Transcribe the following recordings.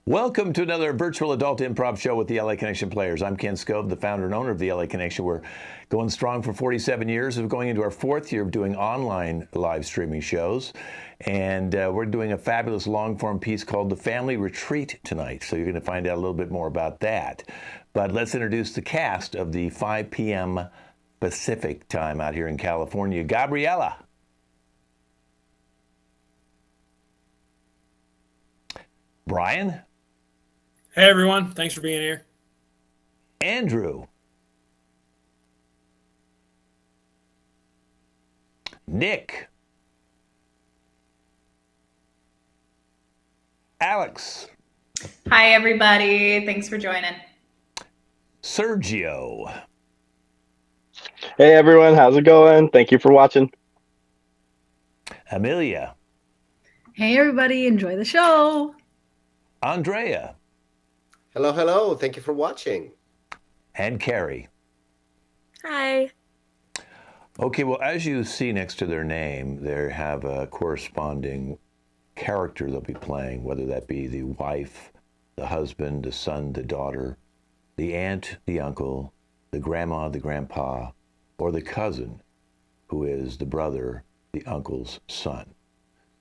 Welcome to another virtual adult improv show with the LA Connection players. I'm Ken Scove, the founder and owner of the LA Connection. We're going strong for 47 years. We're going into our fourth year of doing online live streaming shows. And we're doing a fabulous long-form piece called The Family Retreat tonight. So you're going to find out a little bit more about that. But let's introduce the cast of the 5 p.m. Pacific time out here in California. Gabriella. Brian. Hey everyone, thanks for being here. Andrew. Nick. Alex. Hi everybody, thanks for joining. Sergio. Hey everyone, how's it going? Thank you for watching. Amelia. Hey everybody, enjoy the show. Andrea. Hello, hello. Thank you for watching. And Carrie. Hi. Okay, well, as you see next to their name, they have a corresponding character they'll be playing, whether that be the wife, the husband, the son, the daughter, the aunt, the uncle, the grandma, the grandpa, or the cousin, who is the brother, the uncle's son.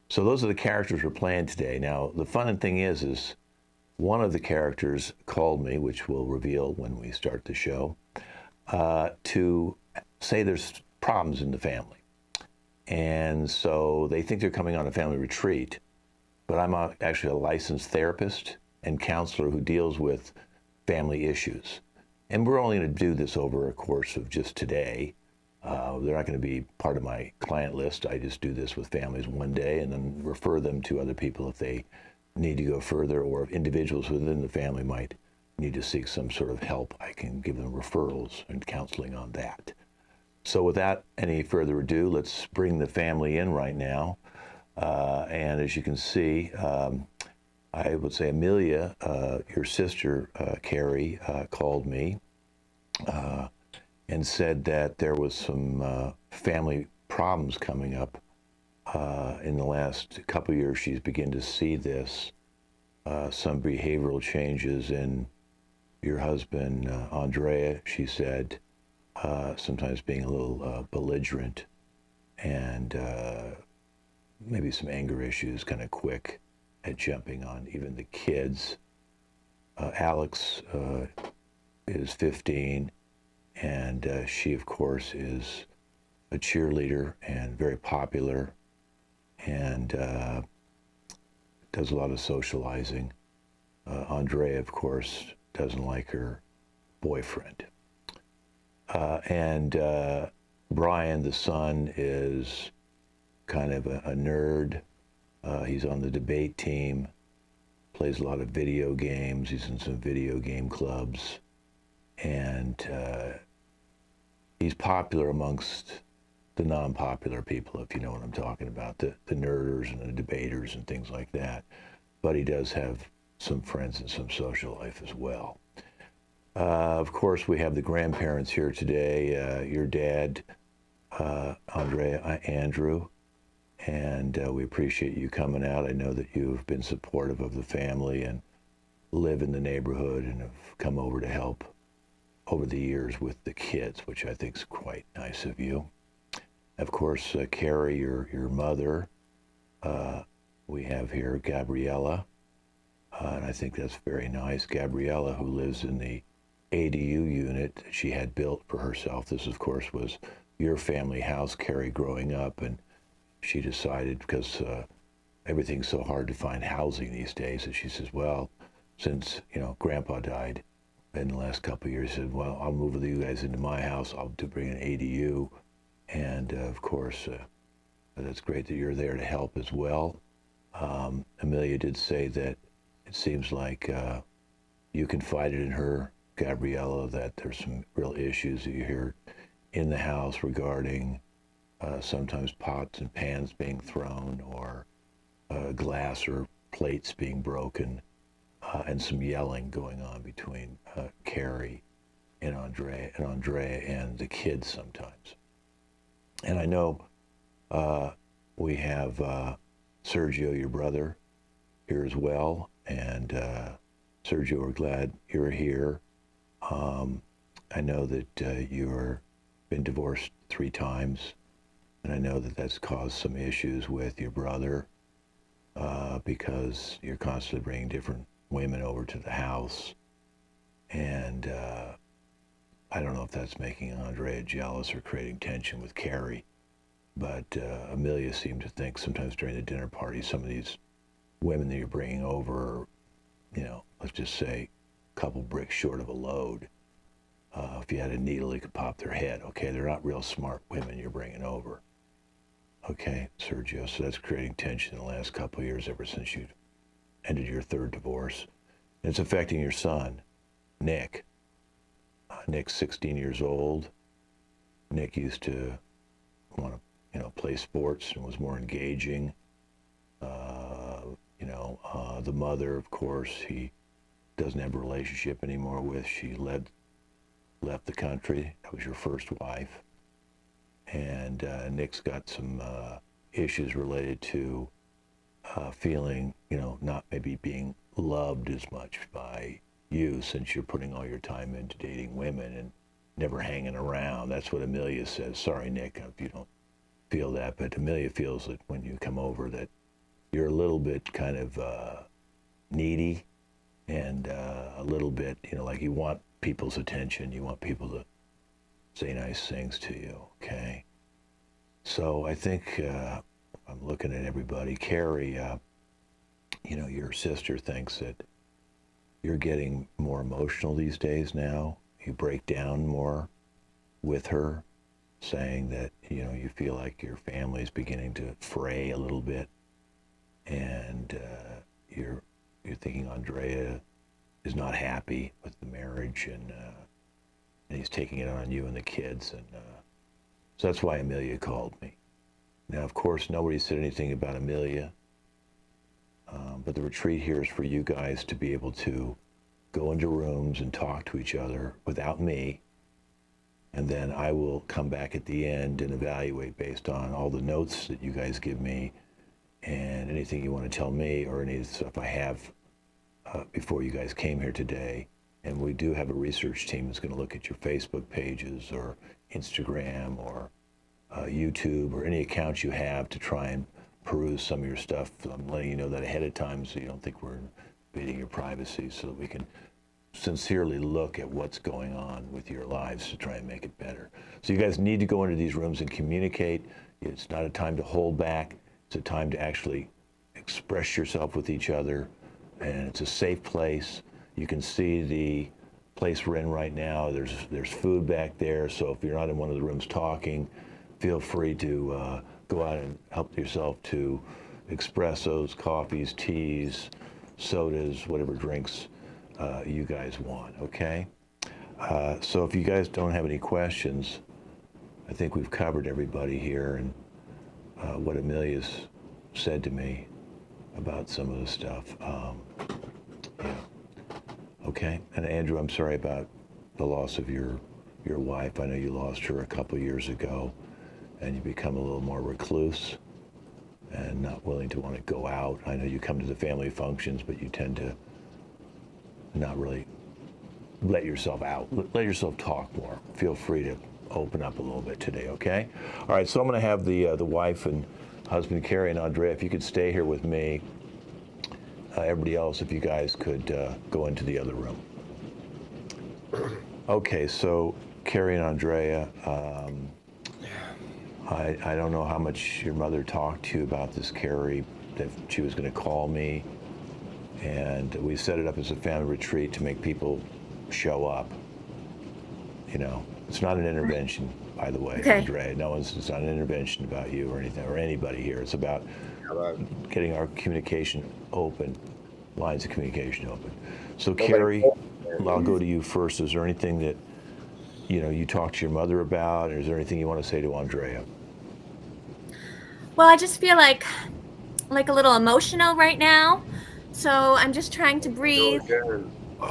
So those are the characters we're playing today. Now, the fun thing is one of the characters called me, which we'll reveal when we start the show, to say there's problems in the family. And so they think they're coming on a family retreat, but I'm actually a licensed therapist and counselor who deals with family issues. And we're only going to do this over a course of just today. They're not going to be part of my client list. I just do this with families one day and then refer them to other people if they need to go further, or if individuals within the family might need to seek some sort of help, I can give them referrals and counseling on that. So without any further ado, let's bring the family in right now. And as you can see, I would say Amelia, your sister, Carrie, called me and said that there was some family problems coming up. In the last couple of years, she's begun to see this, some behavioral changes in your husband, Andrea, she said, sometimes being a little belligerent and maybe some anger issues, kind of quick at jumping on even the kids. Alex is 15, and she, of course, is a cheerleader and very popular, and does a lot of socializing. Andrea, of course, doesn't like her boyfriend. And Brian, the son, is kind of a nerd. He's on the debate team, plays a lot of video games. He's in some video game clubs. And he's popular amongst the non-popular people, if you know what I'm talking about, the nerders and the debaters and things like that. But he does have some friends and some social life as well. Of course, we have the grandparents here today, your dad, Andrea, Andrew, and we appreciate you coming out. I know that you've been supportive of the family and live in the neighborhood and have come over to help over the years with the kids, which I think is quite nice of you. Of course, Carrie, your mother, we have here Gabriella, and I think that's very nice. Gabriella, who lives in the ADU unit that she had built for herself. This, of course, was your family house, Carrie, growing up, and she decided, because everything's so hard to find housing these days, that she says, well, since, Grandpa died in the last couple of years, she said, well, I'll move with you guys into my house. I'll bring an ADU. And of course, that's great that you're there to help as well. Amelia did say that it seems like you confided in her, Gabriella, that there's some real issues that you hear in the house regarding sometimes pots and pans being thrown, or glass or plates being broken, and some yelling going on between Carrie and Andrea and the kids sometimes. And I know we have Sergio, your brother, here as well. And Sergio, we're glad you're here. I know that you've been divorced 3 times, and I know that that's caused some issues with your brother because you're constantly bringing different women over to the house. And I don't know if that's making Andrea jealous or creating tension with Carrie, but Amelia seemed to think sometimes during the dinner party, some of these women that you're bringing over are, let's just say a couple bricks short of a load. If you had a needle, you could pop their head. Okay, they're not real smart women you're bringing over. Okay, Sergio, so that's creating tension in the last couple of years ever since you ended your 3rd divorce. And it's affecting your son, Nick. Nick's 16 years old. Nick used to want to, play sports and was more engaging. The mother, of course, he doesn't have a relationship anymore with. She left the country. That was your first wife. And Nick's got some issues related to feeling, not maybe being loved as much by you, since you're putting all your time into dating women and never hanging around. That's what Amelia says. Sorry, Nick, if you don't feel that, but Amelia feels that when you come over that you're a little bit kind of needy and a little bit, like you want people's attention. You want people to say nice things to you, okay? So I think I'm looking at everybody. Carrie, your sister thinks that you're getting more emotional these days now. You break down more with her, saying that, you feel like your family's beginning to fray a little bit. And you're thinking Andrea is not happy with the marriage, and he's taking it on you and the kids. And so that's why Amelia called me. Now, of course, nobody said anything about Amelia. But the retreat here is for you guys to be able to go into rooms and talk to each other without me. And then I will come back at the end and evaluate based on all the notes that you guys give me and anything you want to tell me or any stuff I have before you guys came here today. And we do have a research team that's going to look at your Facebook pages or Instagram or YouTube or any accounts you have to try and peruse some of your stuff. I'm letting you know that ahead of time so you don't think we're invading your privacy, so that we can sincerely look at what's going on with your lives to try and make it better. So you guys need to go into these rooms and communicate. It's not a time to hold back. It's a time to actually express yourself with each other, and it's a safe place. You can see the place we're in right now. There's food back there, so if you're not in one of the rooms talking, feel free to go out and help yourself to espressos, coffees, teas, sodas, whatever drinks you guys want, okay? So if you guys don't have any questions, I think we've covered everybody here and what Amelia's said to me about some of the stuff. Yeah. Okay, and Andrew, I'm sorry about the loss of your wife. I know you lost her a couple years ago, and you become a little more recluse and not willing to want to go out. I know you come to the family functions, but you tend to not really let yourself out. Let yourself talk more. Feel free to open up a little bit today, okay? All right, so I'm going to have the wife and husband, Carrie and Andrea, if you could stay here with me. Everybody else, if you guys could go into the other room. Okay, so Carrie and Andrea, I don't know how much your mother talked to you about this, Carrie, that she was going to call me. And we set it up as a family retreat to make people show up. It's not an intervention, by the way, Okay. Andrea. It's not an intervention about you or anything, or anybody here. It's about getting our communication open, lines of communication open. So Carrie, I'll go to you first. Is there anything that, you talked to your mother about, or is there anything you want to say to Andrea? Well, I just feel like a little emotional right now. So I'm just trying to breathe.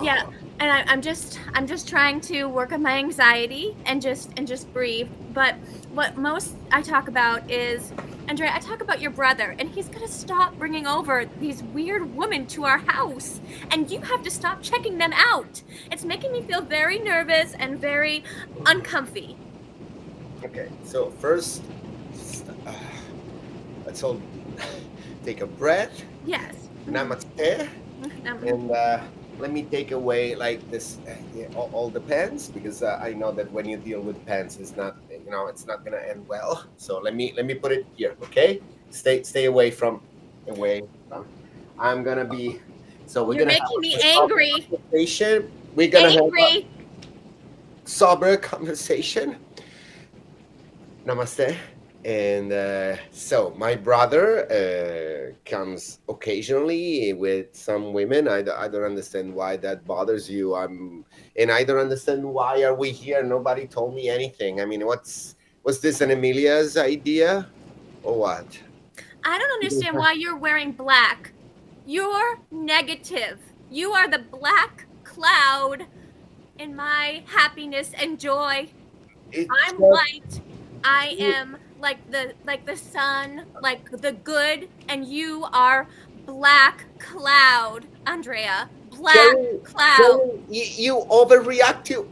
Yeah. And I'm just trying to work on my anxiety and just breathe. But what most I talk about is Andrea, I talk about your brother, and he's gonna stop bringing over these weird women to our house, and you have to stop checking them out. It's making me feel very nervous and very uncomfy. Okay, so first, let's all take a breath. Yes. Namaste. And let me take away like this, all the pens, because I know that when you deal with pens, it's not, it's not gonna end well. So let me put it here, okay? Stay away from. I'm gonna be. So we're You're gonna making me have a angry. conversation. We're gonna have Angry. a sober conversation. Namaste. And so my brother comes occasionally with some women. I don't understand why that bothers you. And I don't understand why are we here. Nobody told me anything. I mean, was this an Emilia's idea or what? I don't understand why you're wearing black. You're negative. You are the black cloud in my happiness and joy. I'm white. I am like the sun, like the good, and you are black cloud, Andrea. Black cloud. Jerry, you overreact to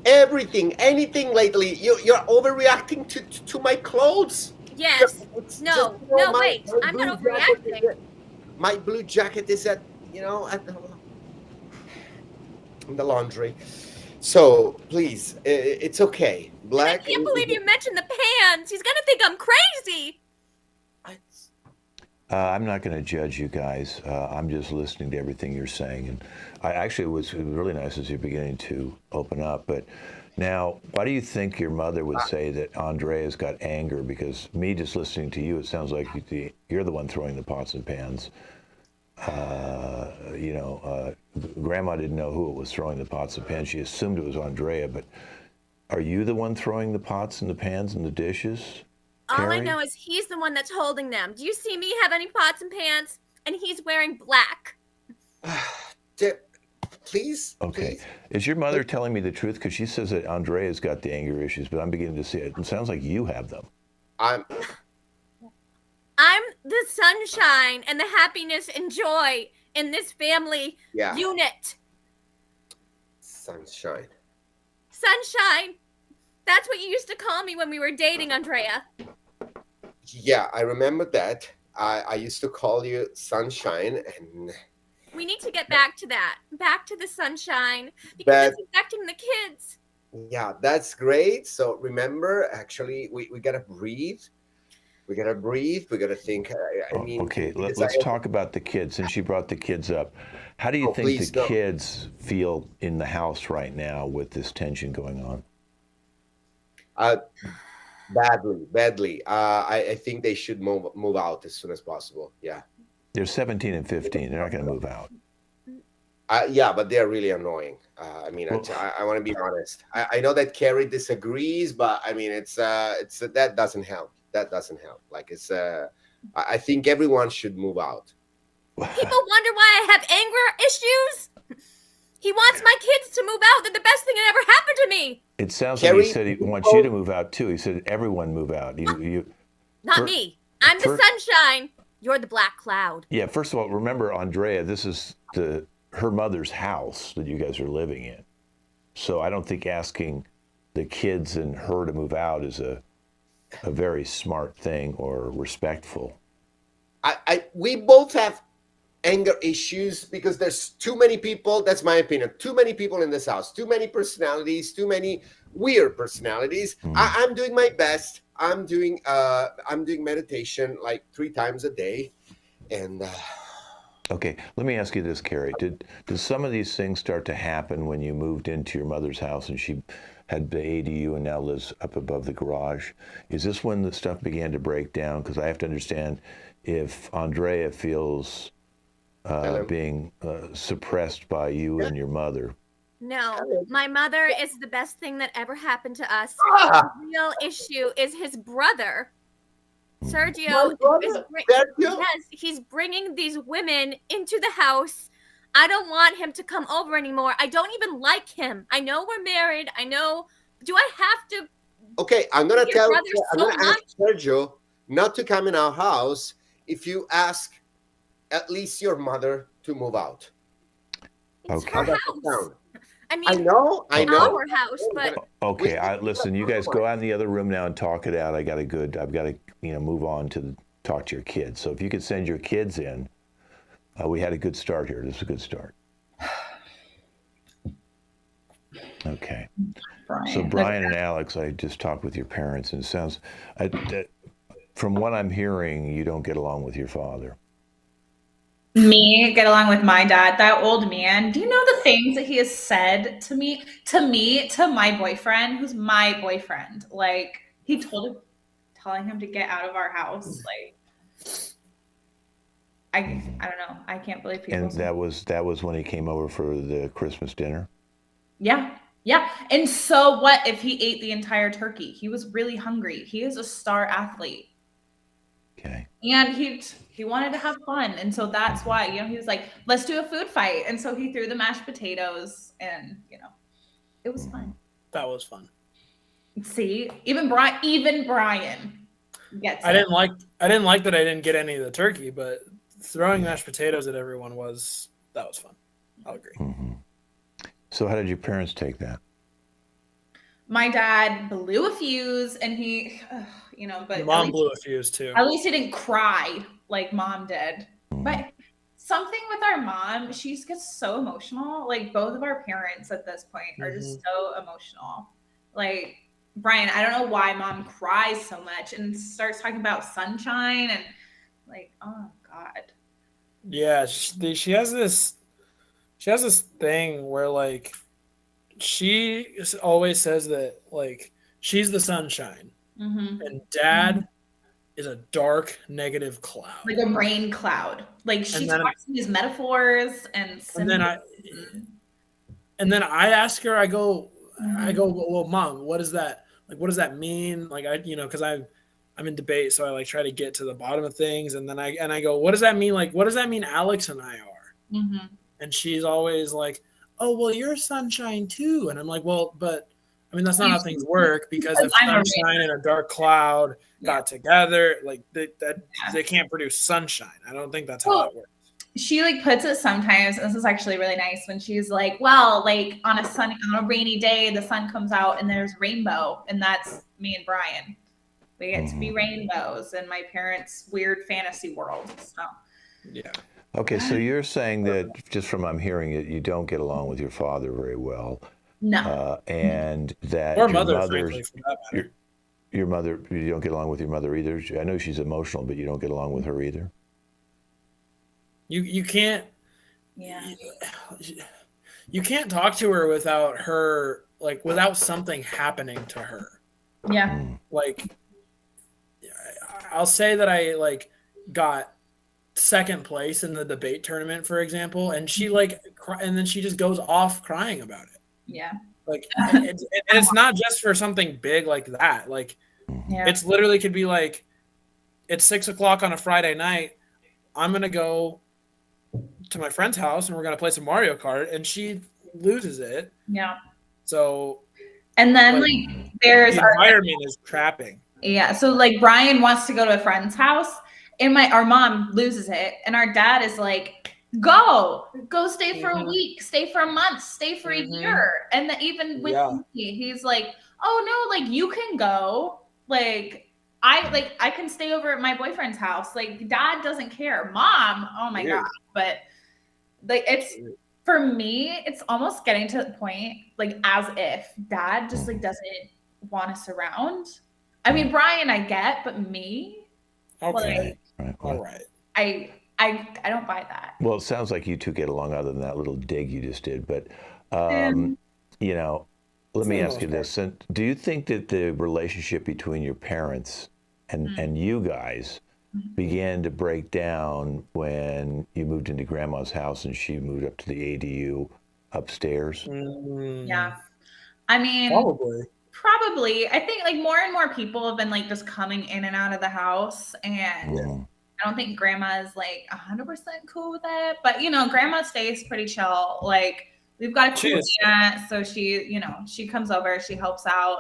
everything, anything lately. You're overreacting to my clothes. Yes. No, wait. I'm not overreacting. My blue jacket is at in the laundry. So please, it's okay. Black. I can't believe you mentioned the pants. He's gonna think I'm crazy. I'm not going to judge you guys. I'm just listening to everything you're saying, and it was really nice as you're beginning to open up. But now, why do you think your mother would say that Andrea's got anger? Because me just listening to you, it sounds like you're the one throwing the pots and pans. Grandma didn't know who it was throwing the pots and pans. She assumed it was Andrea, but are you the one throwing the pots and the pans and the dishes? All Carrie? I know is he's the one that's holding them. Do you see me have any pots and pans? And he's wearing black. Please. Okay. Please. Is your mother telling me the truth? Because she says that Andrea's got the anger issues, but I'm beginning to see it. It sounds like you have them. I'm the sunshine and the happiness and joy in this family unit. Sunshine. Sunshine. That's what you used to call me when we were dating, Andrea. Yeah, I remember that. I used to call you Sunshine, and we need to get back to that. Back to the sunshine, because it's affecting the kids. Yeah, that's great. So remember, actually, we gotta breathe. We gotta breathe. We gotta think. Okay, let's talk about the kids. Since she brought the kids up, how do you think the kids feel in the house right now with this tension going on? Badly. I think they should move out as soon as possible. Yeah. They're 17 and 15. They're not going to move out. Yeah, but they're really annoying. I want to be honest. I know that Carrie disagrees, but I mean, it's that doesn't help. That doesn't help. Like I think everyone should move out. People wonder why I have anger issues. He wants my kids to move out. They're the best thing that ever happened to me. It sounds like he said he wants you to move out too. He said everyone move out. Not me. I'm the sunshine. You're the black cloud. Yeah. First of all, remember, Andrea, this is her mother's house that you guys are living in. So I don't think asking the kids and her to move out is a very smart thing or respectful. We both have anger issues because there's too many people. That's my opinion. Too many people in this house. Too many personalities. Too many weird personalities. I'm doing my best. I'm doing meditation like 3 times a day, and. Okay, let me ask you this, Carrie. Did some of these things start to happen when you moved into your mother's house and she had the ADU and now lives up above the garage? Is this when the stuff began to break down? Because I have to understand if Andrea feels being suppressed by you and your mother. No, my mother is the best thing that ever happened to us. The real issue is his brother. Sergio, he's bringing these women into the house. I don't want him to come over anymore. I don't even like him. I know we're married. I know. Do I have to? Okay, I'm gonna ask Sergio. not to come in our house if you ask at least your mother to move out. It's Okay. her How does house. it sound? I mean, I know. our house, but Okay, listen, you guys go out in the other room now and talk it out. I've got to, move on to talk to your kids. So if you could send your kids in, we had a good start here. This is a good start. Okay. So Brian and Alex, I just talked with your parents, and it sounds, from what I'm hearing, you don't get along with your father. Me get along with my dad, that old man. Do you know the things that he has said to me, to my boyfriend, who's my boyfriend? Like, he telling him to get out of our house. Like, I don't know. I can't believe people. And that was when he came over for the Christmas dinner? Yeah. Yeah. And so what if he ate the entire turkey? He was really hungry. He is a star athlete. Okay. And he wanted to have fun. And so that's why, he was like, let's do a food fight. And so he threw the mashed potatoes and, it was fun. That was fun. See, even Brian gets it. I didn't like that I didn't get any of the turkey, but throwing mashed potatoes at everyone that was fun. I'll agree. Mm-hmm. So how did your parents take that? My dad blew a fuse and but Mom blew a fuse too. At least he didn't cry like mom did. But something with our mom, she gets so emotional. Like both of our parents at this point are just so emotional. Like Brian, I don't know why mom cries so much and starts talking about sunshine and like, oh God. Yeah, she has this thing where like she always says that like she's the sunshine and dad is a dark negative cloud, like a rain cloud. Like she talks in these metaphors and then I ask her, I go, well, Mom, what is that? Like, what does that mean? Like, because I'm in debate, so I like try to get to the bottom of things, and then I go, what does that mean? Like, what does that mean? Alex and I are, and she's always like, oh, well, you're sunshine too, and I'm like, well, but I mean, that's not how things work because if sunshine and a dark cloud got together, like they can't produce sunshine. I don't think that's how it works. She like puts it sometimes, and this is actually really nice when she's like, well, like on a rainy day, the sun comes out and there's rainbow, and that's me and Brian. We get to be rainbows in my parents' weird fantasy world. So yeah. Okay, so you're saying that just from I'm hearing it, you don't get along with your father very well. No. And that or your mother, mother's, for that matter. your mother, you don't get along with your mother either. I know she's emotional, but you don't get along with her either. You can't. Yeah. You can't talk to her without her, like, without something happening to her. Yeah. Like, I'll say that I like got second place in the debate tournament, for example, and she like, and then she just goes off crying about it. Yeah. Like, and it's not just for something big like that. Like, it's literally could be like, it's 6:00 on a Friday night. I'm gonna go to my friend's house and we're gonna play some Mario Kart, and she loses it. Yeah. So, and then like there's the environment is trapping. Yeah. So like Brian wants to go to a friend's house, and our mom loses it, and our dad is like, go stay for a week, stay for a month, stay for a year. And even with me, he's like, oh no, like you can go. Like I can stay over at my boyfriend's house. Like dad doesn't care. Mom, oh my God. But like it's for me, it's almost getting to the point like as if dad just like doesn't want us around. I mean, Brian, I get, but me, okay, like, all right. I don't buy that. Well, it sounds like you two get along other than that little dig you just did. But, let me ask you this. Do you think that the relationship between your parents and you guys began to break down when you moved into grandma's house and she moved up to the ADU upstairs? Yeah. I mean, probably. I think like more and more people have been like just coming in and out of the house, and I don't think grandma is like 100% cool with it, but grandma stays pretty chill. Like we've got a cool aunt, so she, she comes over, she helps out.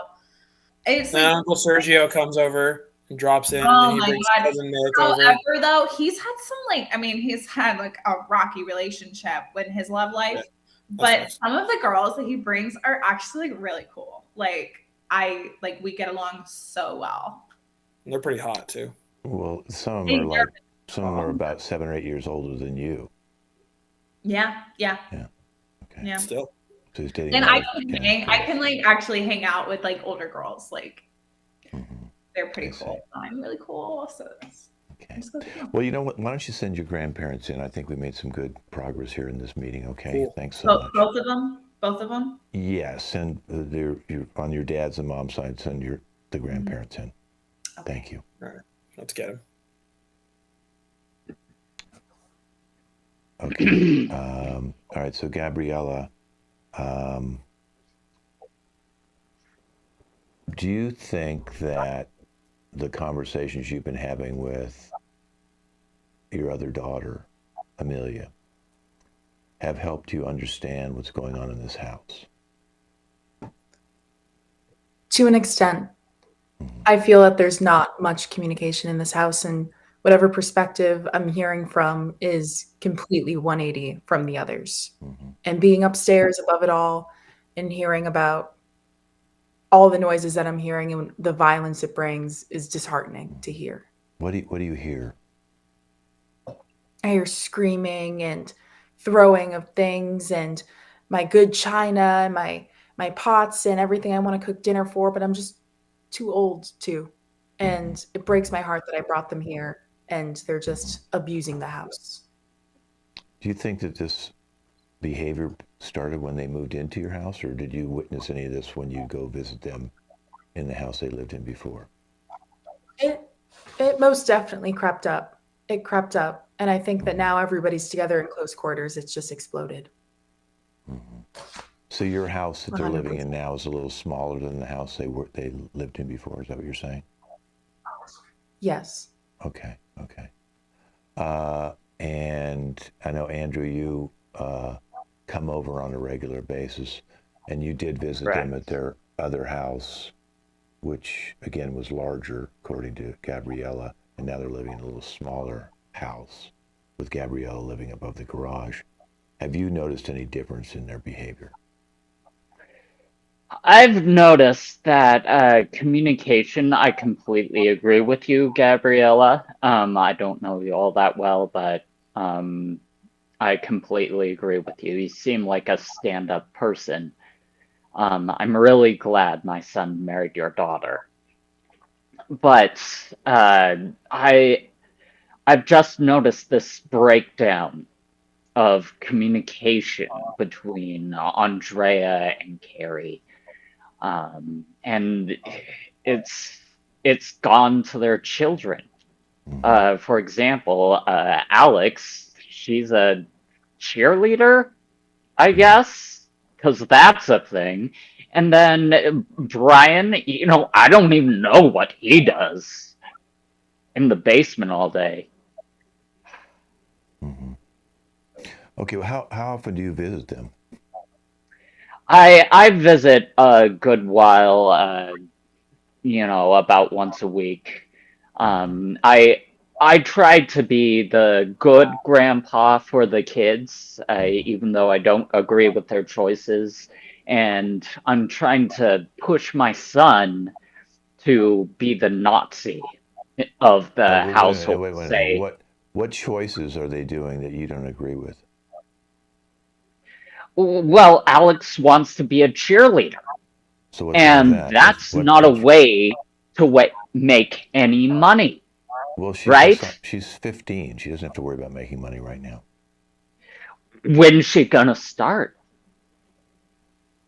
It's Uncle Sergio comes over and drops in, and Oh then he my brings God. cousin Nick over. However, though, he's had some he's had like a rocky relationship with his love life, but nice. some of the girls that he brings are actually like really cool. We get along so well. And they're pretty hot too. Well, some of them are about 7 or 8 years older than you. Yeah. Okay. Yeah. Still. So he's dating. And I can actually hang out with like older girls. Like they're pretty cool. I'm really cool. So okay. Well, you know what? Why don't you send your grandparents in? I think we made some good progress here in this meeting. Okay. Cool. Thanks so much. Both of them. Both of them. Yes, and on your dad's and mom's side, send the grandparents in. Okay. Thank you. All right. Let's get him. Okay. All right. So Gabriella, do you think that the conversations you've been having with your other daughter, Amelia, have helped you understand what's going on in this house? To an extent. I feel that there's not much communication in this house, and whatever perspective I'm hearing from is completely 180 from the others. And being upstairs above it all and hearing about all the noises that I'm hearing and the violence it brings is disheartening to hear. What do you hear? I hear screaming and throwing of things and my good china and my pots and everything I want to cook dinner for, but I'm just too old to. And it breaks my heart that I brought them here and they're just abusing the house. Do you think that this behavior started when they moved into your house, or did you witness any of this when you go visit them in the house they lived in before? It most definitely crept up. It crept up. And I think that now everybody's together in close quarters. It's just exploded. So your house that they're 100%. living in now is a little smaller than the house they lived in before. Is that what you're saying? Yes. Okay. And I know, Andrew, you come over on a regular basis, and you did visit them at their other house, which again was larger, according to Gabriella, and now they're living in a little smaller house with Gabriella living above the garage. Have you noticed any difference in their behavior? I've noticed that communication, I completely agree with you, Gabriella. I don't know you all that well, but I completely agree with you. You seem like a stand-up person. I'm really glad my son married your daughter. But I've just noticed this breakdown of communication between Andrea and Carrie. And it's gone to their children. For example, Alex, she's a cheerleader, I guess, because that's a thing. And then Brian, I don't even know what he does in the basement all day. Okay, well, how often do you visit them? I visit a good while, about once a week. I try to be the good grandpa for the kids, even though I don't agree with their choices. And I'm trying to push my son to be the Nazi of the household. Wait. What choices are they doing that you don't agree with? Well, Alex wants to be a cheerleader. So and that's not a way to make any money. Well, she's 15. She doesn't have to worry about making money right now. When's she gonna start?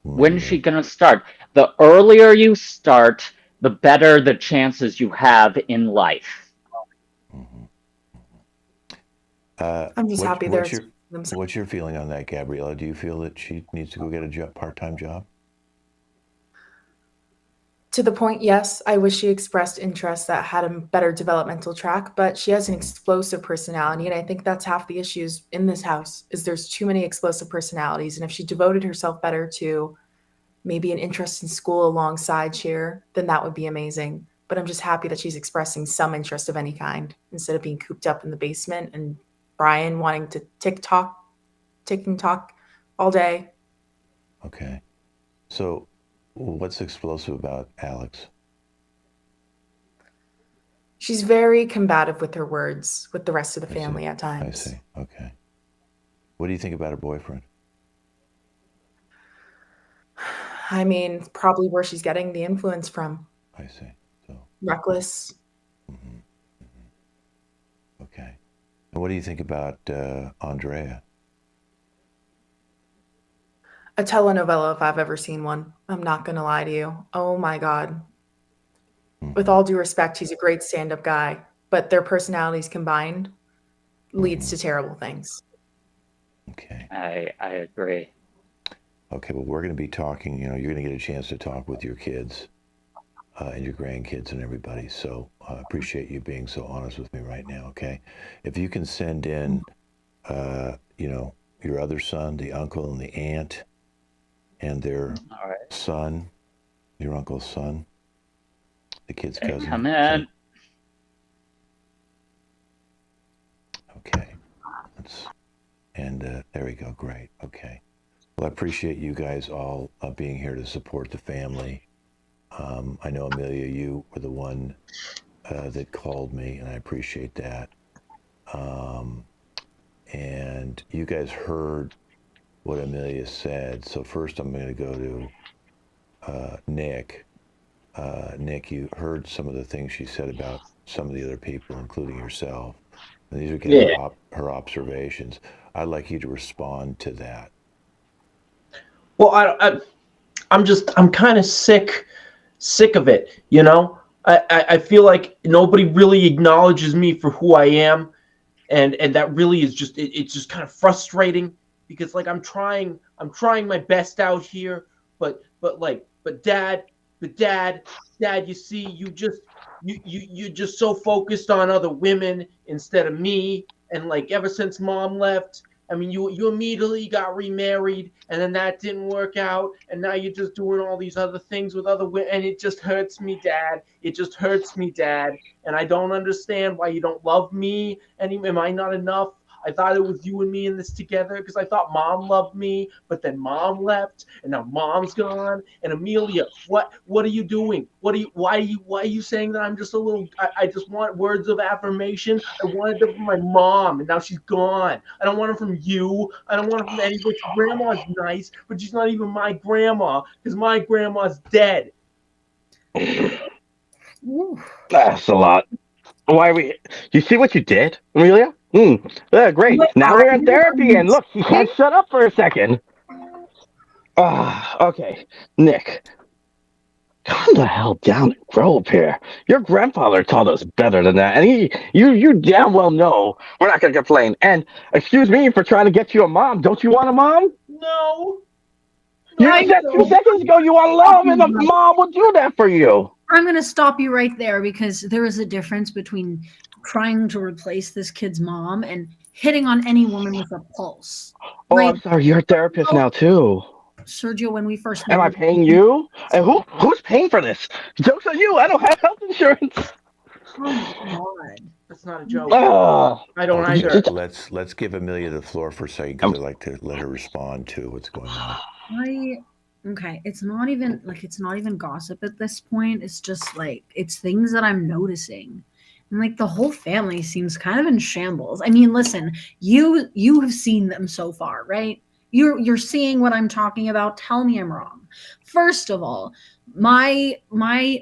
When's she gonna start? The earlier you start, the better the chances you have in life. I'm just happy there's. What's your feeling on that, Gabriella? Do you feel that she needs to go get a part-time job? To the point, yes. I wish she expressed interest that had a better developmental track, but she has an explosive personality, and I think that's half the issues in this house, is there's too many explosive personalities, and if she devoted herself better to maybe an interest in school alongside cheer, then that would be amazing. but I'm just happy that she's expressing some interest of any kind instead of being cooped up in the basement and Brian wanting to TikTok all day. Okay. So what's explosive about Alex? She's very combative with her words with the rest of the family at times. I see. Okay. What do you think about her boyfriend? I mean, probably where she's getting the influence from. I see. So reckless. Okay. And what do you think about Andrea? A telenovela, if I've ever seen one. I'm not going to lie to you. Oh my God. With all due respect, he's a great stand-up guy, but their personalities combined leads to terrible things. Okay. I agree. Okay, well, we're going to be talking, you're going to get a chance to talk with your kids and your grandkids and everybody. So I appreciate you being so honest with me right now, okay? If you can send in, your other son, the uncle and the aunt, and their son, your uncle's son, the kid's cousin. Come in. Okay. There we go. Great. Okay. Well, I appreciate you guys all being here to support the family. I know, Amelia, you were the one that called me, and I appreciate that. And you guys heard what Amelia said. So first I'm going to go to Nick. Nick, you heard some of the things she said about some of the other people, including yourself. And these are kind of her observations. I'd like you to respond to that. Well, I'm kind of sick of it. I feel like nobody really acknowledges me for who I am, and that really is just it's just kind of frustrating because like I'm trying my best out here, but dad, you see, you're just so focused on other women instead of me, and like ever since mom left, I mean, you immediately got remarried, and then that didn't work out, and now you're just doing all these other things with other women, and it just hurts me, Dad. It just hurts me, Dad, and I don't understand why you don't love me. Am I not enough? I thought it was you and me in this together because I thought Mom loved me, but then Mom left, and now Mom's gone. And Amelia, what are you doing? Why are you saying that I'm just a little? I just want words of affirmation. I wanted them from my mom, and now she's gone. I don't want them from you. I don't want them from anybody. Grandma's nice, but she's not even my grandma because my grandma's dead. That's a lot. Why you see what you did, Amelia? Great. Now we're in therapy, and look, you can't shut up for a second. Okay, Nick, calm the hell down and grow up here. Your grandfather taught us better than that, and you damn well know we're not gonna complain. And excuse me for trying to get you a mom. Don't you want a mom? No. You said 2 seconds ago you want love, and a mom will do that for you. I'm going to stop you right there because there is a difference between trying to replace this kid's mom and hitting on any woman with a pulse. Oh, I'm sorry. You're a therapist now, too. Sergio, when we first met. Am I paying you? And who's paying for this? Joke's on you. I don't have health insurance. Oh, my God. That's not a joke. I don't either. Let's give Amelia the floor for a second because I'd like to let her respond to what's going on. Okay, it's not even gossip at this point. It's just like it's things that I'm noticing. And like the whole family seems kind of in shambles. I mean, listen, you have seen them so far, right? You're seeing what I'm talking about. Tell me I'm wrong. First of all, my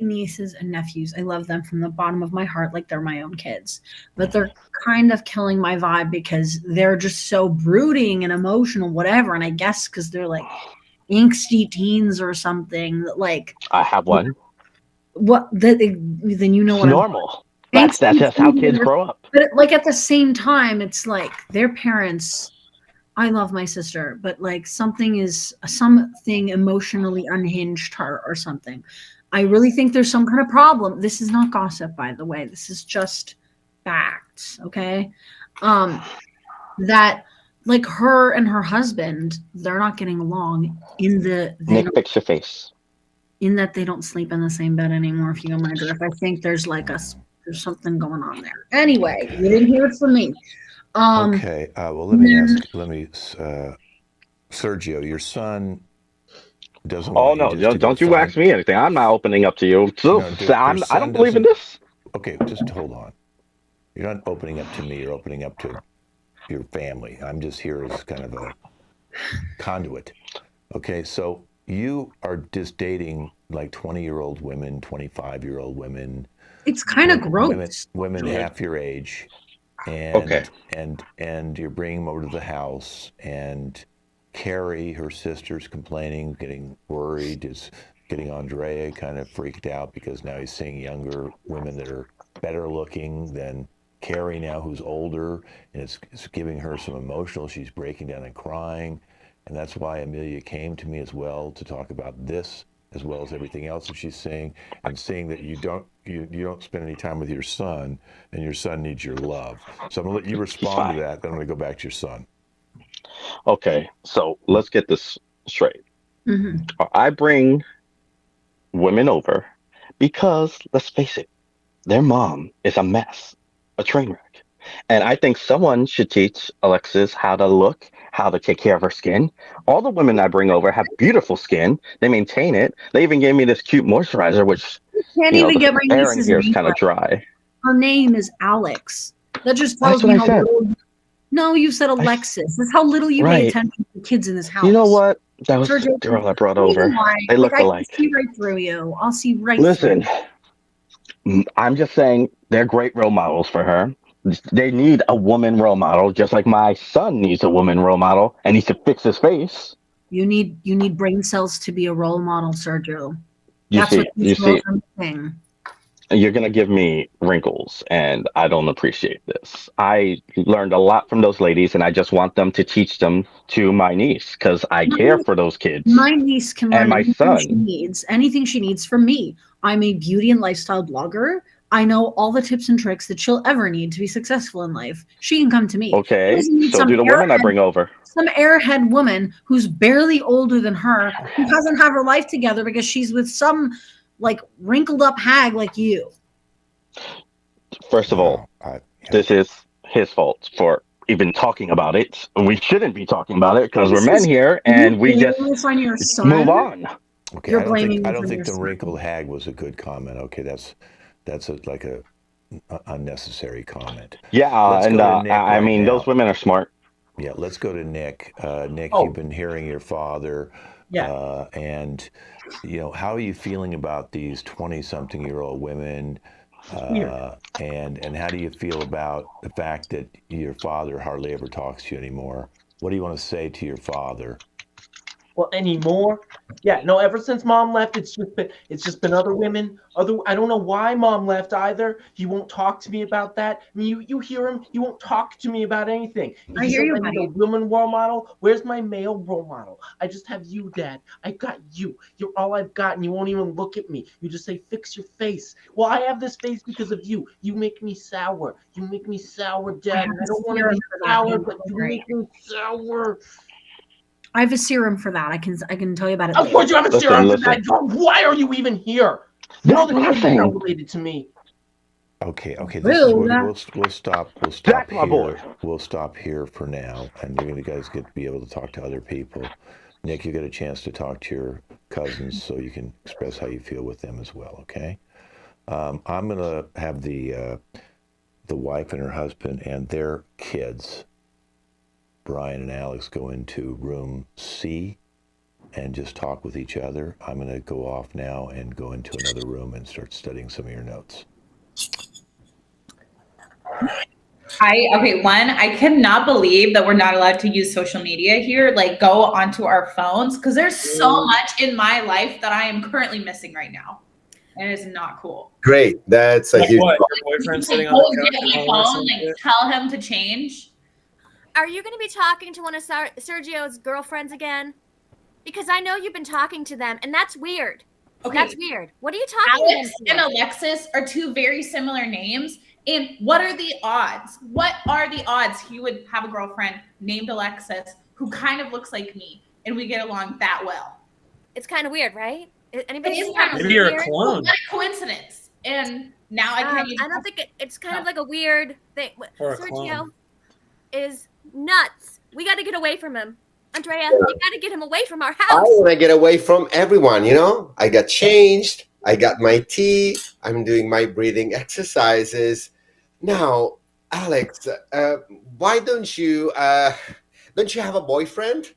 nieces and nephews, I love them from the bottom of my heart like they're my own kids. But they're kind of killing my vibe because they're just so brooding and emotional, whatever. And I guess because they're like angsty teens or something that like I have one. Then you know what normal. That's just how kids grow up. But like at the same time, it's like their parents. I love my sister, but like something emotionally unhinged her or something. I really think there's some kind of problem. This is not gossip, by the way. This is just facts. Okay. That like her and her husband, they're not getting along Nick, fix your face. in that they don't sleep in the same bed anymore. If you go my drift, I think there's like there's something going on there. Anyway, you didn't hear it from me. Okay. Well, let me ask. Sergio, your son doesn't want no, you just to go don't you find. ask me anything. I'm not opening up to you. So, No, your I son don't believe in doesn't. this. Okay, just hold on. You're not opening up to me. You're opening up to your family. I'm just here as kind of a conduit. Okay, so you are just dating like 20-year-old women, 25-year-old women. It's kind of gross. Women half your age, and Okay. and you're bringing them over to the house, and Carrie, her sister's complaining, getting worried, is getting Andrea kind of freaked out because now he's seeing younger women that are better looking than Carrie now, who's older, and it's giving her some emotional. She's breaking down and crying, and that's why Amelia came to me as well to talk about this as well as everything else that she's saying, and seeing that you don't spend any time with your son, and your son needs your love. So I'm gonna let you respond to that. Then I'm gonna go back to your son. Okay, so let's get this straight. Mm-hmm. I bring women over because, let's face it, their mom is a mess, a train wreck. And I think someone should teach Alexis how to look, how to take care of her skin. All the women I bring over have beautiful skin. They maintain it. They even gave me this cute moisturizer, which, Can't even get my the air in niece's here is name kind of right. dry. Her name is Alex. That just That's tells what me I how said. little. No, you said Alexis. That's how little you pay Right. attention to kids in this house. You know what? That was Sergio, the girl I brought reason over. why, They look I can alike. see right through you. I'll see right Listen, through. I'm just saying they're great role models for her. They need a woman role model, just like my son needs a woman role model, and needs to fix his face. You need brain cells to be a role model, Sergio. You That's see, what these girls are missing. you're gonna give me wrinkles, and I don't appreciate this. I learned a lot from those ladies, and I just want them to teach them to my niece because I care for those kids. My niece can learn And my anything she needs from me. I'm a beauty and lifestyle blogger. I know all the tips and tricks that she'll ever need to be successful in life. She can come to me. Okay, She doesn't need so some do the women I bring over. Some airhead woman who's barely older than her, who doesn't have her life together because she's with some like wrinkled up hag like you. First of all, this is his fault for even talking about it. We shouldn't be talking about it because we're men here, and we just move on. Okay, You're I blaming don't think the son. wrinkled hag was a good comment. Okay, that's like a unnecessary comment. Yeah, Let's and go to Nick I right mean, now. those women are smart. Yeah, let's go to Nick. Nick, Oh. you've been hearing your father. Yeah. And, how are you feeling about these 20-something-year-old women? And how do you feel about the fact that your father hardly ever talks to you anymore? What do you want to say to your father? Well, anymore? Yeah, no, ever since mom left, it's just been other women. I don't know why mom left either. He won't talk to me about that. I mean, you hear him, he won't talk to me about anything. I hear you, I need a buddy. woman role model. Where's my male role model? I just have you, Dad. I got you. You're all I've got, and you won't even look at me. You just say, fix your face. Well, I have this face because of you. You make me sour. You make me sour, Dad. I don't want to be sour, but you make me sour. I have a serum for that. I can tell you about it. Of course you have a serum for that. Listen. Why are you even here? No, the kids are related to me. Okay. This is we'll stop. We'll stop That's here. my boy. We'll stop here for now, and you guys get to be able to talk to other people. Nick, you get a chance to talk to your cousins, so you can express how you feel with them as well. Okay. I'm gonna have the wife and her husband and their kids, Brian and Alex, go into room C and just talk with each other. I'm going to go off now and go into another room and start studying some of your notes. I cannot believe that we're not allowed to use social media here, like go onto our phones, because there's so much in my life that I am currently missing right now. And it's not cool. Great. That's a huge What? Your boyfriend sitting on the couch get my phone, like tell him to change. Are you going to be talking to one of Sergio's girlfriends again? Because I know you've been talking to them, and that's weird. Okay. That's weird. What are you talking Alex and Alexis are two very similar names. And what are the odds? What are the odds he would have a girlfriend named Alexis who kind of looks like me and we get along that well? It's kind of weird, right? Anybody It is see kind how of Maybe you're a weird? clone. What a coincidence. And now I can't even. I don't think it's kind of like a weird thing. Or a Sergio clone. is nuts. We got to get away from him. Andrea, you got to get him away from our I house. want to get away from everyone, you know? I got changed. I got my tea. I'm doing my breathing exercises. Now, Alex, why don't you have a boyfriend?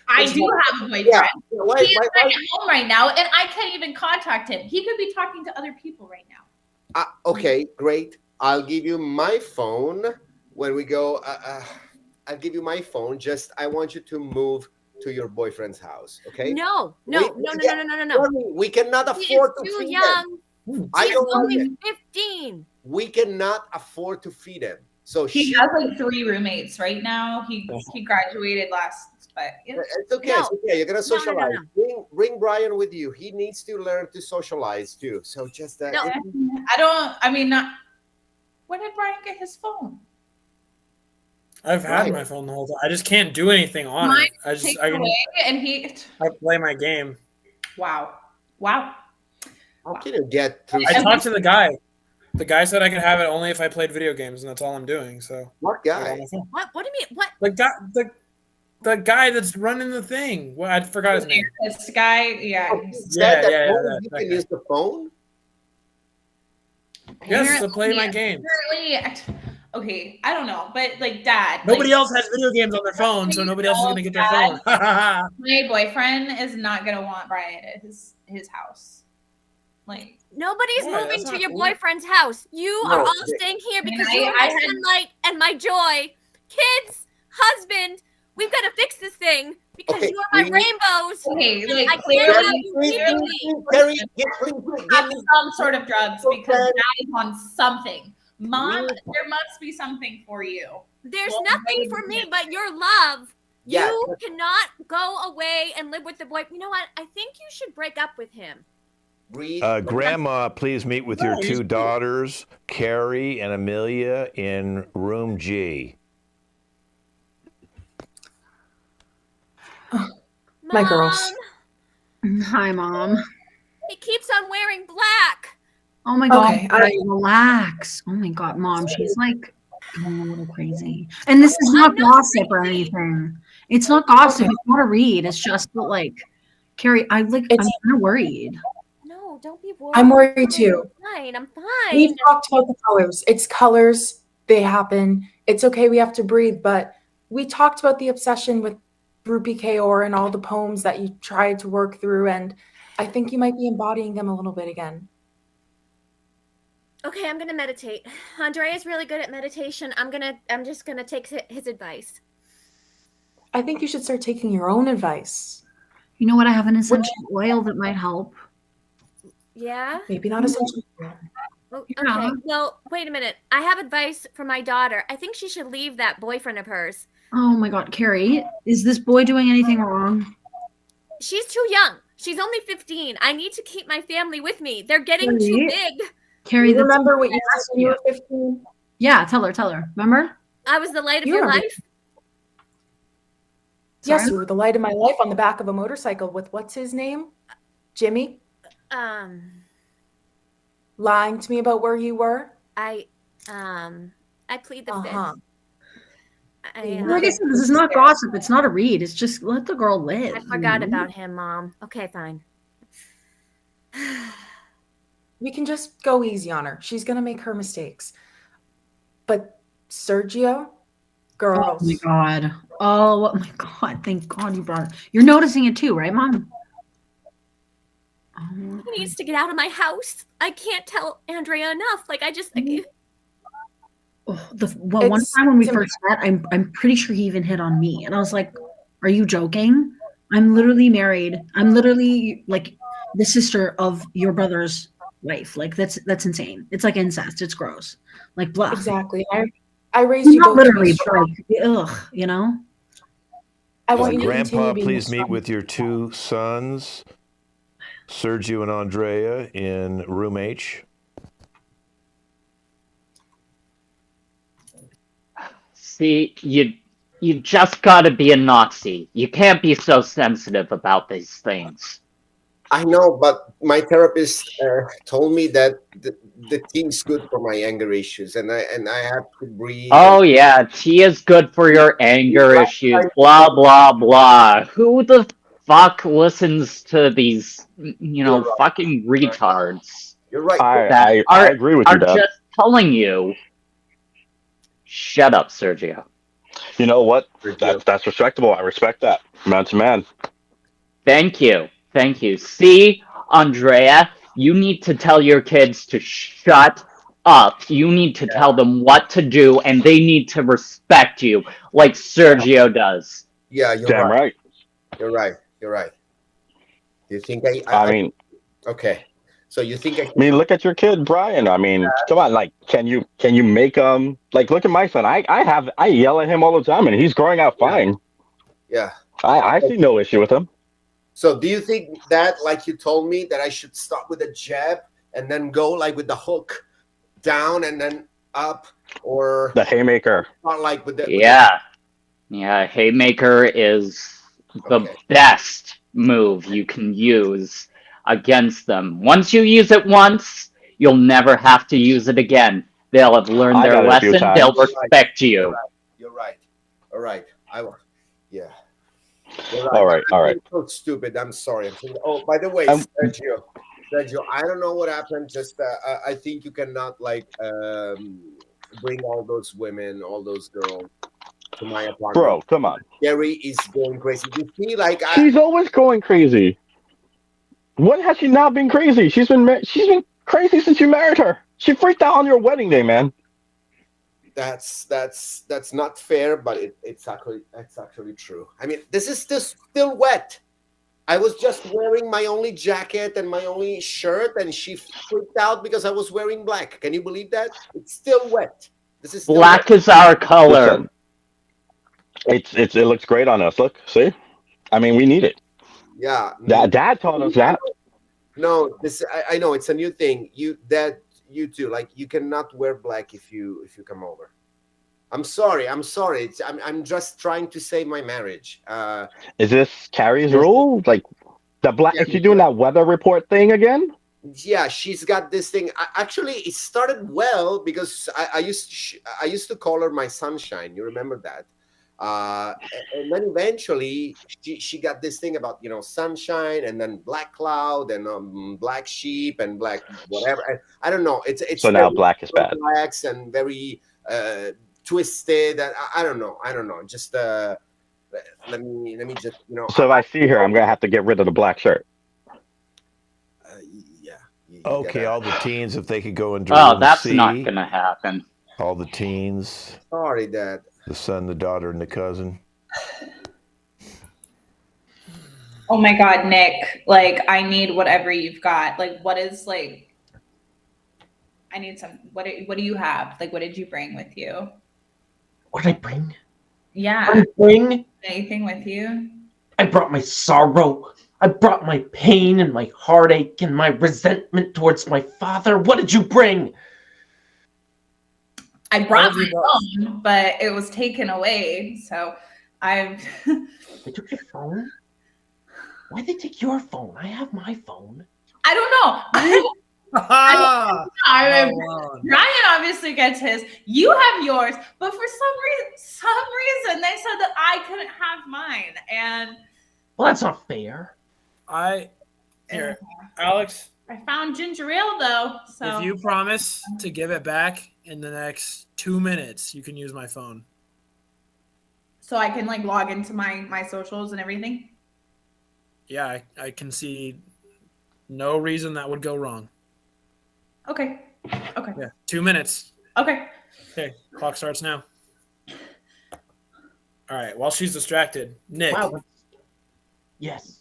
I do have a boyfriend. Yeah. Why, He is why, back at home right now, and I can't even contact him. He could be talking to other people right now. Okay, great. I'll give you my phone when we go. I'll give you my phone. Just I want you to move to your boyfriend's house. Okay? No. We cannot He afford is to too feed young. him. I He's don't only want 15. We cannot afford to feed him. So He has like 3 roommates right now. He graduated last, but it's okay. It's okay. You're gonna socialize. Bring Brian with you. He needs to learn to socialize too. So just I don't. I mean, not. When did Brian get his phone? I've had my phone the whole time. I just can't do anything on Mine it. I away and he. I play my game. Wow. How can you get through? I talked to the guy. The guy said I could have it only if I played video games, and that's all I'm doing. So what guy? What do you mean? What? The guy that's running the thing. Well, I forgot his name. This guy, yeah. You can use the phone. Yes, to play my game. Okay, I don't know, but like Dad. Nobody else has video games on their phone, so nobody else is gonna get their phone. My boyfriend is not gonna want Brian at his house. Like nobody's moving to your boyfriend's house. You are all staying here because you are my sunlight and my joy. Kids, husband, we've got to fix this thing because you are my rainbows. Okay, like I can't have you leaving me. Have some sort of drugs because Dad is on something. Mom, there must be something for you. There's nothing for me but your love. Yeah. You cannot go away and live with the boy. You know what? I think you should break up with him. Grandma, please meet with your 2 daughters, Carrie and Amelia, in room G. My girls. Hi, Mom. He keeps on wearing black. Oh my God, Okay, relax. Oh my God, Mom, she's like going a little crazy. And this is not gossip or anything. It's not gossip. It's not a read. It's just that, like, Carrie, I'm kind of worried. No, don't be worried. I'm worried too. I'm fine. We've talked about the colors. It's colors. They happen. It's okay. We have to breathe. But we talked about the obsession with Rupi Kaur and all the poems that you tried to work through. And I think you might be embodying them a little bit again. Okay, I'm gonna meditate. Andrea's really good at meditation. I'm just gonna take his advice. I think you should start taking your own advice. You know what? I have an essential oil that might help. Yeah? Maybe not essential oil. Oh, okay. Well, wait a minute. I have advice for my daughter. I think she should leave that boyfriend of hers. Oh my God, Carrie, is this boy doing anything wrong? She's too young. She's only 15. I need to keep my family with me. They're getting too big. Carrie, remember what you said when you were 15? Yeah, tell her. Remember? I was the light of your life. Yes, you were the light of my life on the back of a motorcycle with what's his name? Jimmy? Lying to me about where you were? I plead the fifth. Like I said, this is not gossip. It's not a read. It's just let the girl live. I forgot about him, Mom. Okay, fine. We can just go easy on her. She's going to make her mistakes. But Sergio, girls. Oh my God. Oh my God. Thank God you brought it. You're noticing it too, right, Mom? He needs to get out of my house. I can't tell Andrea enough. Like, I can't. One time when we first met, I'm pretty sure he even hit on me. And I was like, are you joking? I'm literally married. I'm literally like the sister of your brother's wife. Like that's insane. It's like incest. It's gross. Like blah. Exactly. I raised you not both literally, but like, ugh, you know. I want you to Grandpa, please meet with your 2 sons, Sergio and Andrea, in room H. See, you just gotta be a Nazi. You can't be so sensitive about these things. I know, but my therapist told me that the tea is good for my anger issues, and I have to breathe. Oh yeah, tea is good for your anger issues. Blah blah blah. Who the fuck listens to these, fucking retards? You're right. I agree with you, Dad. Just telling you. Shut up, Sergio. You know what? That's respectable. I respect that. Man to man. Thank you. See, Andrea, you need to tell your kids to shut up. You need to tell them what to do, and they need to respect you, like Sergio does. Yeah, you're Damn right. You're right. Do you think I mean, okay. So you think I mean, look at your kid, Brian. I mean, come on, like, can you make like, look at my son. I yell at him all the time, and he's growing out fine. Yeah. I see no issue with him. So do you think that, like you told me, that I should start with a jab and then go like with the hook down and then up, or the haymaker? Not like with the haymaker is the best move you can use against them. Once you use it once, you'll never have to use it again. They'll have learned their lesson. They'll respect you. You're right. All right. Yeah. All right. I'm so stupid. I'm sorry. Oh, by the way, Sergio, I don't know what happened. Just I think you cannot bring all those women, all those girls to my apartment. Bro, come on. Gary is going crazy. You see, she's always going crazy. When has she not been crazy? She's been crazy since you married her. She freaked out on your wedding day, man. That's not fair, but it's actually true. I mean, this is still wet. I was just wearing my only jacket and my only shirt, and she freaked out because I was wearing black. Can you believe that? It's still wet. This is black is our color. Listen, it looks great on us. Look, see? I mean, we need it. Yeah. Dad taught us that. No, I know it's a new thing. You too. Like, you cannot wear black if you come over. I'm sorry. I'm just trying to save my marriage. Is this Carrie's rule? Like the black? Is she doing that weather report thing again? Yeah, she's got this thing. Actually, it started well because I used to call her my sunshine. You remember that? And then eventually she got this thing about sunshine, and then black cloud, and black sheep, and black whatever. I don't know. It's so now black is bad. Blacks and very twisted. I don't know. Just let me just So if I see her, I'm gonna have to get rid of the black shirt. Yeah. Okay, all the teens, if they could go and that's not gonna happen. All the teens. Sorry, Dad. The son, the daughter, and the cousin. Oh my God, Nick! Like, I need whatever you've got. Like, what is like? I need some. What do you have? Like, what did you bring with you? What did I bring? Yeah. What did I bring? Anything with you? I brought my sorrow. I brought my pain and my heartache and my resentment towards my father. What did you bring? I brought my phone, but it was taken away. So They took your phone? Why'd they take your phone? I have my phone. I don't know. Ryan obviously gets his. You have yours, but for some reason they said that I couldn't have mine. And well, that's not fair. Alex. I found ginger ale though. So if you promise to give it back in the next 2 minutes, you can use my phone. So I can like log into my socials and everything. Yeah, I can see no reason that would go wrong. Okay. Yeah, 2 minutes. Okay. Clock starts now. All right. While she's distracted, Nick. Wow. Yes.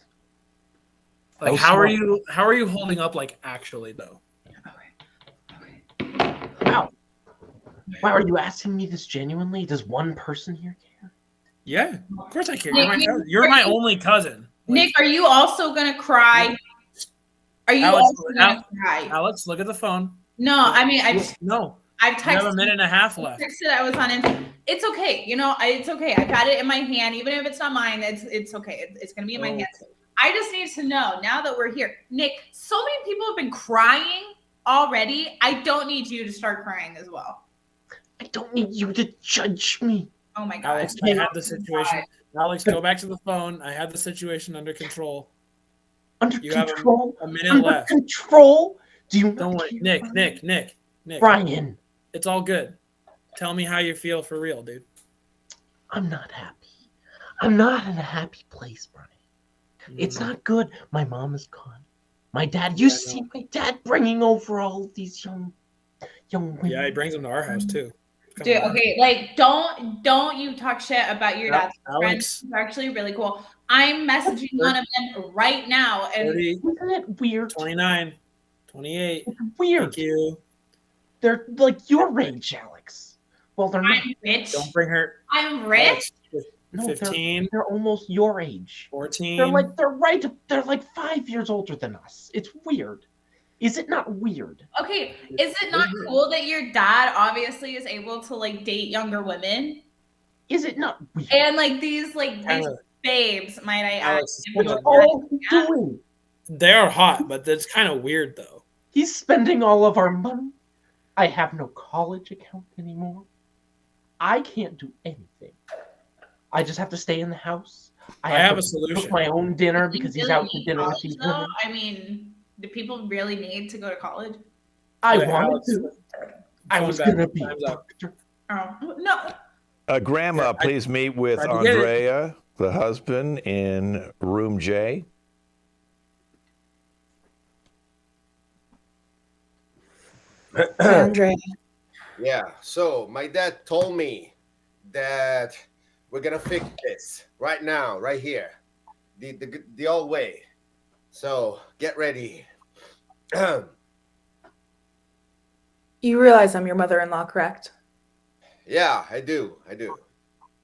Like, how are you holding up? Like, actually, though. Okay. Wow. Wow. Are you asking me this genuinely? Does one person here care? Yeah, of course I care. You're my only cousin. Nick, are you also gonna cry? Are you also gonna cry? Alex, look at the phone. No, I mean I've texted. You have a minute and a half left. I was on it. It's okay. It's okay. I've had it in my hand, even if it's not mine. It's okay. It's gonna be in my hands. I just need to know now that we're here. Nick, so many people have been crying already. I don't need you to start crying as well. I don't need you to judge me. Oh my God. Alex, I had the situation. Alex, go back to the phone. I had the situation under control. Under You control? have a minute Under left. control? Do you Don't worry. Nick. Brian. It's all good. Tell me how you feel for real, dude. I'm not happy. I'm not in a happy place, Brian. It's not good. My mom is gone. My dad, you see my dad bringing over all of these young women. Yeah, he brings them to our house too. Dude, okay, like don't you talk shit about your dad's friends. They're actually really cool. I'm messaging one of them right now, and 30, isn't it weird? 29, 28. It's weird. Thank you. They're like your age, Alex. Well, they're not. I'm rich. Don't bring her. I'm rich. No, 15. They're almost your age. 14. They're like 5 years older than us. It's weird. Is it not weird? Okay, is it not cool that your dad obviously is able to like date younger women? Is it not weird? And like these babes, might I add? What are all doing? They are hot, but that's kind of weird though. He's spending all of our money. I have no college account anymore. I can't do anything. I just have to stay in the house. I have a to solution. cook my own dinner because he's out to dinner with these women. I mean, do people really need to go to college? I wanted to. I was going to be a doctor. Oh, no. Grandma, please meet with Andrea, the husband, in room J. Andrea. Yeah, so my dad told me that we're gonna fix this right now, right here, the old way. So get ready. You realize I'm your mother-in-law, correct? Yeah, I do.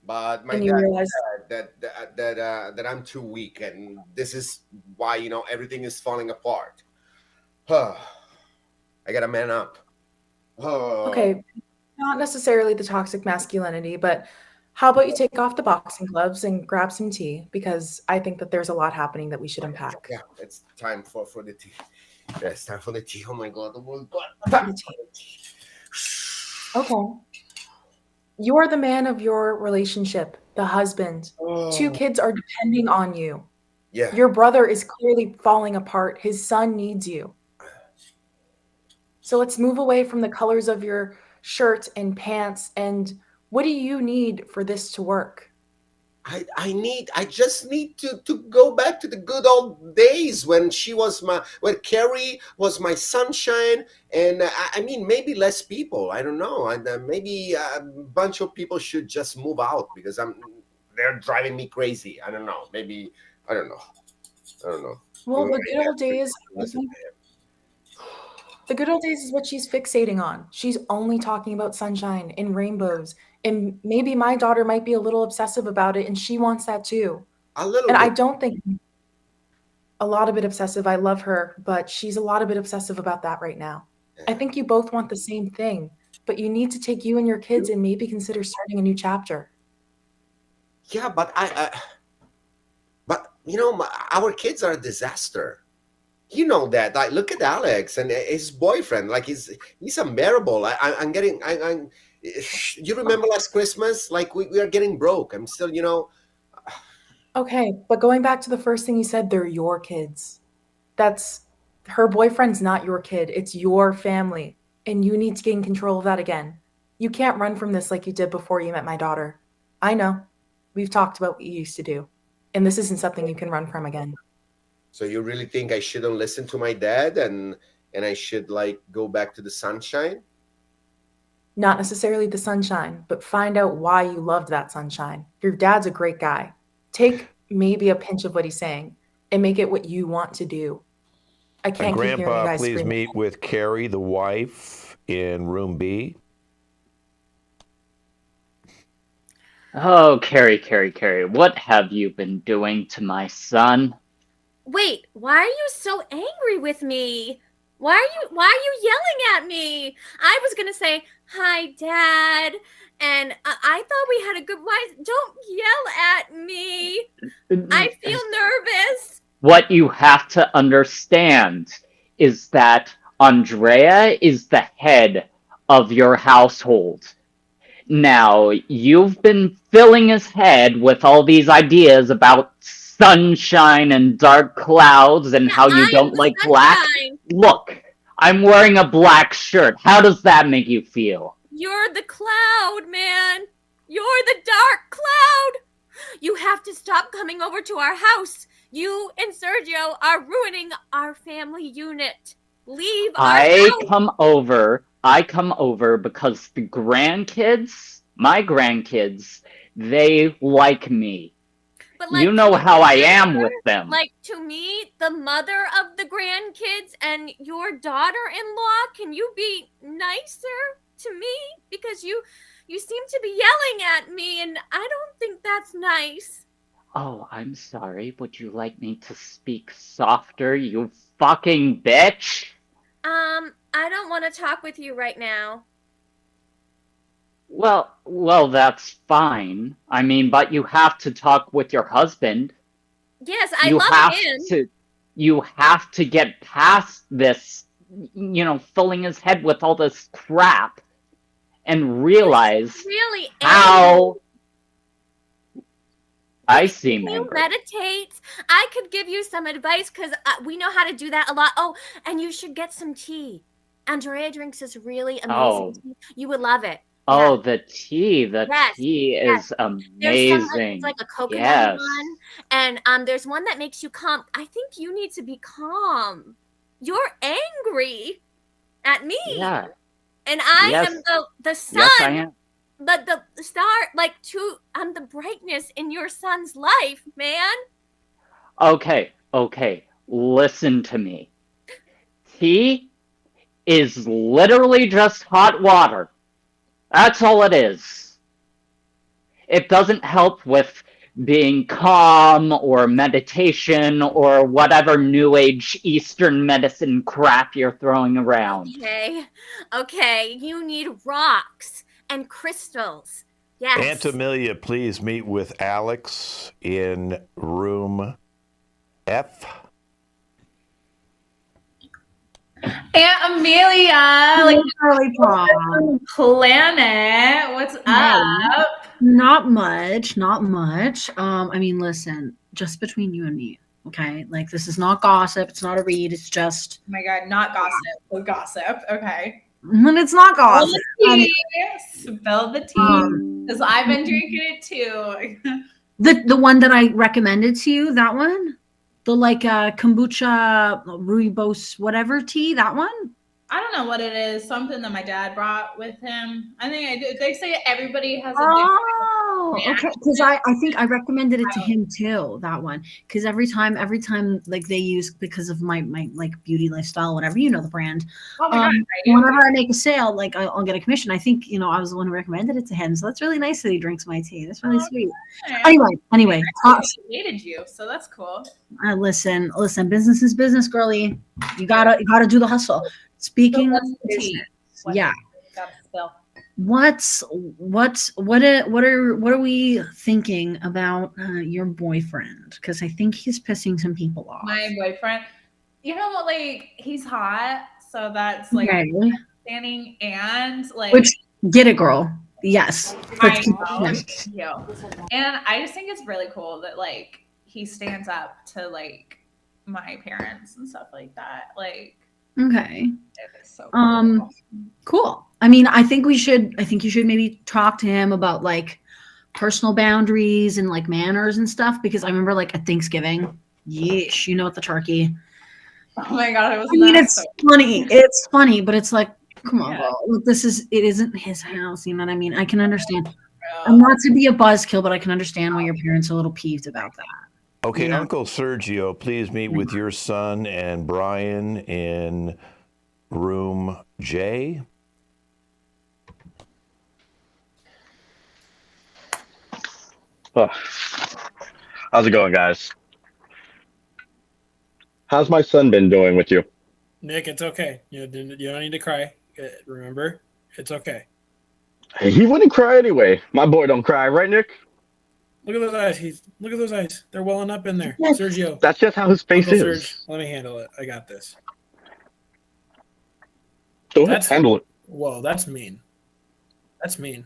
But my dad said that I'm too weak, and this is why everything is falling apart. I gotta man up. Okay, not necessarily the toxic masculinity, but how about you take off the boxing gloves and grab some tea? Because I think that there's a lot happening that we should unpack. Yeah, it's time for the tea. Yeah, it's time for the tea. Oh my God. Time for the tea. Okay. You're the man of your relationship, the husband. Oh. 2 kids are depending on you. Yeah. Your brother is clearly falling apart. His son needs you. So let's move away from the colors of your shirt and pants. And what do you need for this to work? I just need to go back to the good old days when Carrie was my sunshine, and I mean maybe less people. I don't know, and maybe a bunch of people should just move out because they're driving me crazy. I don't know. Maybe I don't know. Well, the good old days. The good old days is what she's fixating on. She's only talking about sunshine and rainbows. And maybe my daughter might be a little obsessive about it, and she wants that too. A little and bit. I don't think a lot of bit obsessive. I love her, but she's a lot of bit obsessive about that right now. I think you both want the same thing, but you need to take you and your kids and maybe consider starting a new chapter. Yeah, but our kids are a disaster. You know that. Like, look at Alex and his boyfriend. Like, he's unbearable. I'm getting. You remember last Christmas? Like, we are getting broke. I'm still, Okay, but going back to the first thing you said, they're your kids. That's her boyfriend's not your kid. It's your family, and you need to gain control of that again. You can't run from this like you did before you met my daughter. I know. We've talked about what you used to do, and this isn't something you can run from again. So you really think I shouldn't listen to my dad and I should go back to the sunshine? Not necessarily the sunshine, but find out why you loved that sunshine. Your dad's a great guy. Take maybe a pinch of what he's saying and make it what you want to do. I can't keep hearing you Grandpa, guys please screaming. meet with Carrie, the wife, in room B. Oh, Carrie, what have you been doing to my son? Wait, why are you so angry with me? Why are you yelling at me? I was gonna say, hi, Dad, and I thought we had a good life. Don't yell at me. I feel nervous. What you have to understand is that Andrea is the head of your household. Now, you've been filling his head with all these ideas about sunshine and dark clouds and how you I am don't the like black. sunshine. Look, I'm wearing a black shirt. How does that make you feel? You're the cloud, man. You're the dark cloud. You have to stop coming over to our house. You and Sergio are ruining our family unit. Leave our I house. come over because the grandkids, my grandkids, they like me. But You know how I am with them. Like, to me, the mother of the grandkids and your daughter-in-law, can you be nicer to me? Because you seem to be yelling at me, and I don't think that's nice. Oh, I'm sorry. Would you like me to speak softer, you fucking bitch? I don't want to talk with you right now. Well, that's fine. I mean, but you have to talk with your husband. Yes, I love him. You have to get past this, filling his head with all this crap and realize Really how I seem Can you angry. meditate? I could give you some advice because we know how to do that a lot. Oh, and you should get some tea. Andrea drinks this really amazing tea. You would love it. Oh, the tea. The Yes, tea yes. is There's some amazing. it's like a coconut Yes. one, and there's one that makes you calm. I think you need to be calm. You're angry at me, Yeah. and I Yes. am the sun. Yes, I am. The star, I'm the brightness in your son's life, man. Okay. Listen to me. Tea is literally just hot water. That's all it is. It doesn't help with being calm or meditation or whatever New Age Eastern medicine crap you're throwing around. Okay. You need rocks and crystals. Yes. Aunt Amelia, please meet with Alex in room F. Aunt Amelia, like early prom planet. What's up? Not much. I mean, listen, just between you and me, okay? Like, this is not gossip. It's not a read. It's just. Oh my god, not gossip. Oh, gossip. Okay. And it's not gossip. Spill the tea, because I've been drinking it too. The one that I recommended to you, that one, the kombucha rooibos whatever tea, that one. I don't know what it is. Something that my dad brought with him. I think they say everybody has a different okay. Because I think I recommended it to him too. That one, because every time like they use, because of my like beauty lifestyle, whatever, the brand. Oh my god! Whenever I make a sale, like I'll get a commission. I think I was the one who recommended it to him, so that's really nice that he drinks my tea. That's really sweet. Anyway, I hated you, so that's cool. Listen, business is business, girly. You gotta do the hustle. Speaking of business, yeah. What are we thinking about your boyfriend? Because I think he's pissing some people off. My boyfriend, like he's hot, so that's like standing and like. Which get it, girl. Yes. I know. Thank you. And I just think it's really cool that like he stands up to like my parents and stuff like that. Like. Okay. So cool. Cool. I mean, I think you should maybe talk to him about like personal boundaries and like manners and stuff, because I remember like at Thanksgiving, yeesh, with the turkey. Oh my god, it was it's funny. It's funny, but it's like, come on, bro. Look, it isn't his house, you know what I mean? I can understand. I'm not to be a buzzkill, but I can understand why your parents are a little peeved about that. Okay, Uncle Sergio, please meet with your son and Brian in room J. Oh. How's it going, guys? How's my son been doing with you? Nick, it's okay. You don't need to cry. Remember, it's okay. He wouldn't cry anyway. My boy don't cry, right, Nick? Look at those eyes, Heath. Look at those eyes. They're welling up in there. Yes. Sergio. That's just how his face Uncle is. Serge, let me handle it. I got this. Go ahead, handle it. Whoa, that's mean. That's mean.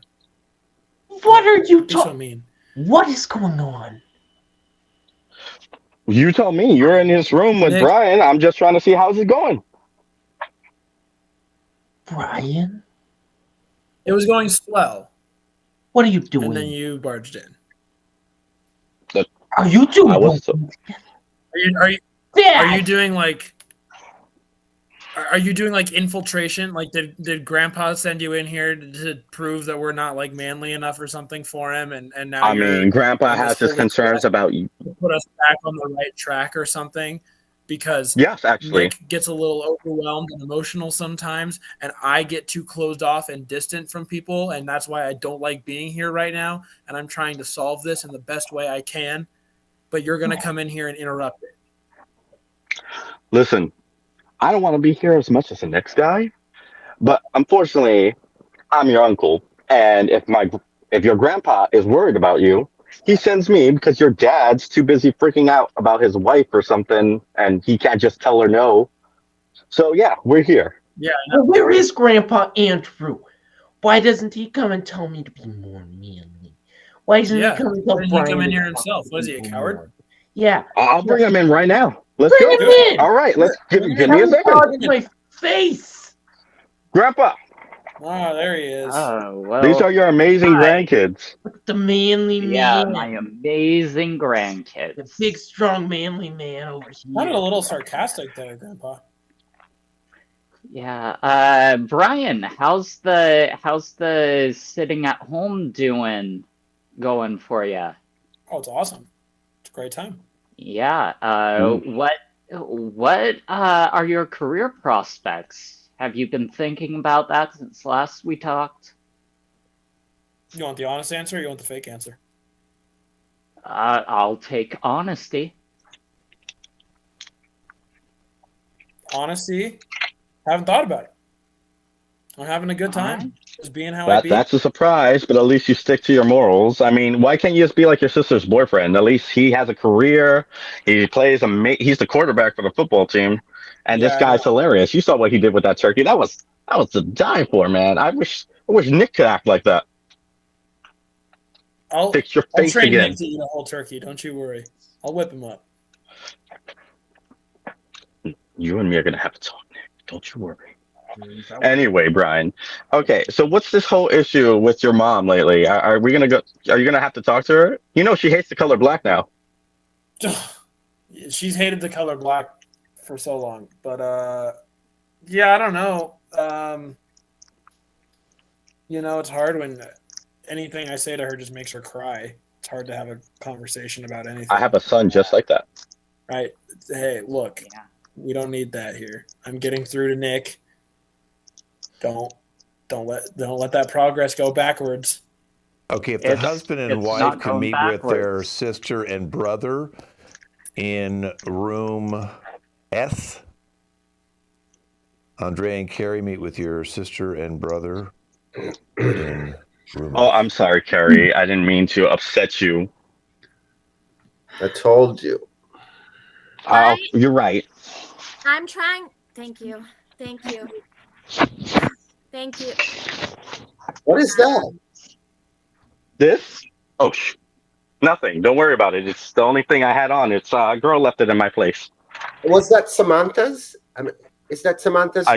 What are you Be so talking? mean. What is going on? You tell me. You're in his room with Nick. Brian. I'm just trying to see how's it going. Brian? It was going swell, What are you doing? and then you barged in. Are you doing? I was. Are you Dad! doing like? Are you doing like infiltration? Like, did Grandpa send you in here to prove that we're not like manly enough or something for him? And now I mean, Grandpa on this has his holy concerns quest about you. to put us back on the right track or something, because Yes, actually. Nick gets a little overwhelmed and emotional sometimes, and I get too closed off and distant from people, and that's why I don't like being here right now. And I'm trying to solve this in the best way I can, but you're going to come in here and interrupt it. Listen, I don't want to be here as much as the next guy, but unfortunately, I'm your uncle, and if your grandpa is worried about you, he sends me because your dad's too busy freaking out about his wife or something, and he can't just tell her no. So yeah, we're here. Yeah. Well, where is Grandpa Andrew? Why doesn't he come and tell me to be more manly? Why doesn't he come and tell Why didn't Brian? he come in to here be himself? Was he a coward? more? Yeah. I'll bring him in right now. Let's Bring go. him in. All right, let's give me a Tell him second. to my face. Grandpa, Oh, there he is. Oh, well. these are your amazing hi. grandkids. The manly Yeah, man. my amazing grandkids. The big, strong, manly man over here. Sounded a little sarcastic there, Grandpa. Yeah. Brian, how's the sitting at home going for you? Oh, it's awesome. It's a great time. Yeah. What are your career prospects? Have you been thinking about that since last we talked? You want the honest answer, or you want the fake answer? I'll take honesty. Honesty, haven't thought about it. I'm having a good time. Just being how I be. That's a surprise, but at least you stick to your morals. I mean, why can't you just be like your sister's boyfriend? At least he has a career. He plays he's the quarterback for the football team, and this guy's hilarious. You saw what he did with that turkey. That was to die for, man. I wish Nick could act like that. Fix your face train again. Nick to eat a whole turkey. Don't you worry. I'll whip him up. You and me are gonna have to talk, Nick. Don't you worry. Anyway, Brian. Okay, so what's this whole issue with your mom lately? Are you gonna have to talk to her? You know she hates the color black now. She's hated the color black for so long, but yeah, I don't know. It's hard when anything I say to her just makes her cry. It's hard to have a conversation about anything. I have a son just like that. Right. Hey, look, we don't need that here. I'm getting through to Nick. Don't let that progress go backwards. Okay, if the husband and wife can meet with their sister and brother in room S, Andre and Carrie meet with your sister and brother in room. Oh, I'm sorry, Carrie. I didn't mean to upset you. I told you. You're right. I'm trying. Thank you. Thank you. Thank you. What is that? This? Oh, nothing. Don't worry about it. It's the only thing I had on. It's a girl left it in my place. Was that Samantha's? I mean, is that Samantha's?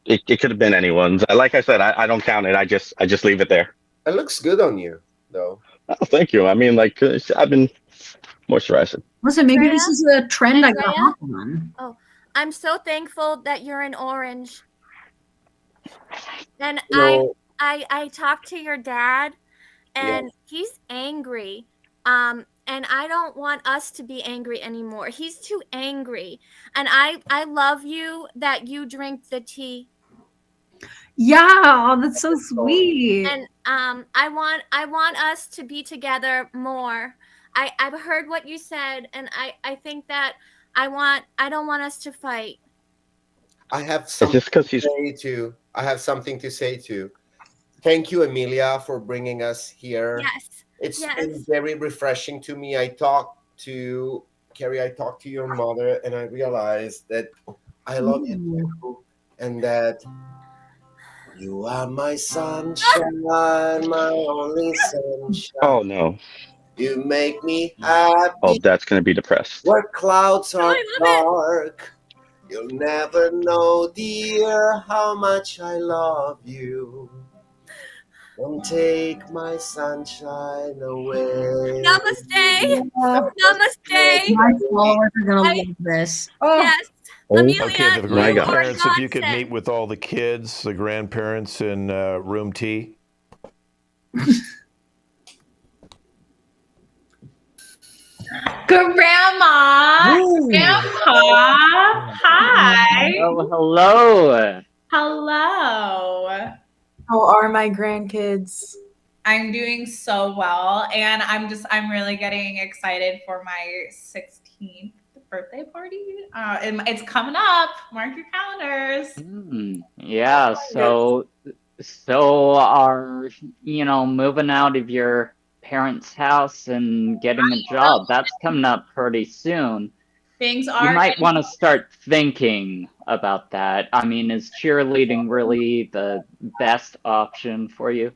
It could have been anyone's. Like I said, I don't count it. I just leave it there. It looks good on you, though. Oh, thank you. I mean, like I've been moisturizing. Listen, maybe this is a trend I got hop on. Oh, I'm so thankful that you're in orange. And I talked to your dad, and he's angry. And I don't want us to be angry anymore. He's too angry. And I love you that you drink the tea. Yeah, that's so sweet. And I want us to be together more. I've heard what you said, and I think that I don't want us to fight. I have something to say to. Thank you, Emilia, for bringing us here. Yes. It's Yes. been very refreshing to me. I talked to Carrie, I talked to your mother, and I realized that I love you too, and that you are my sunshine, my only sunshine. Oh no. You make me happy. Oh, that's gonna be depressed. Where clouds are I love dark. You'll never know, dear, how much I love you. Don't take my sunshine away. Namaste. Namaste. My followers are gonna I- love this. Oh, Yes. Oh, Amelia, Okay, for the My God. grandparents, if you could Godsend. meet with all the kids, the grandparents in room T. Grandma, Ooh. Grandpa, hi. Oh, hello. Hello. How are my grandkids? I'm doing so well, and I'm really getting excited for my 16th birthday party. It's coming up. Mark your calendars. Yeah, so are, moving out of your parents' house and getting a job. That's coming up pretty soon. Things You are. might want to start thinking about that. I mean, is cheerleading really the best option for you?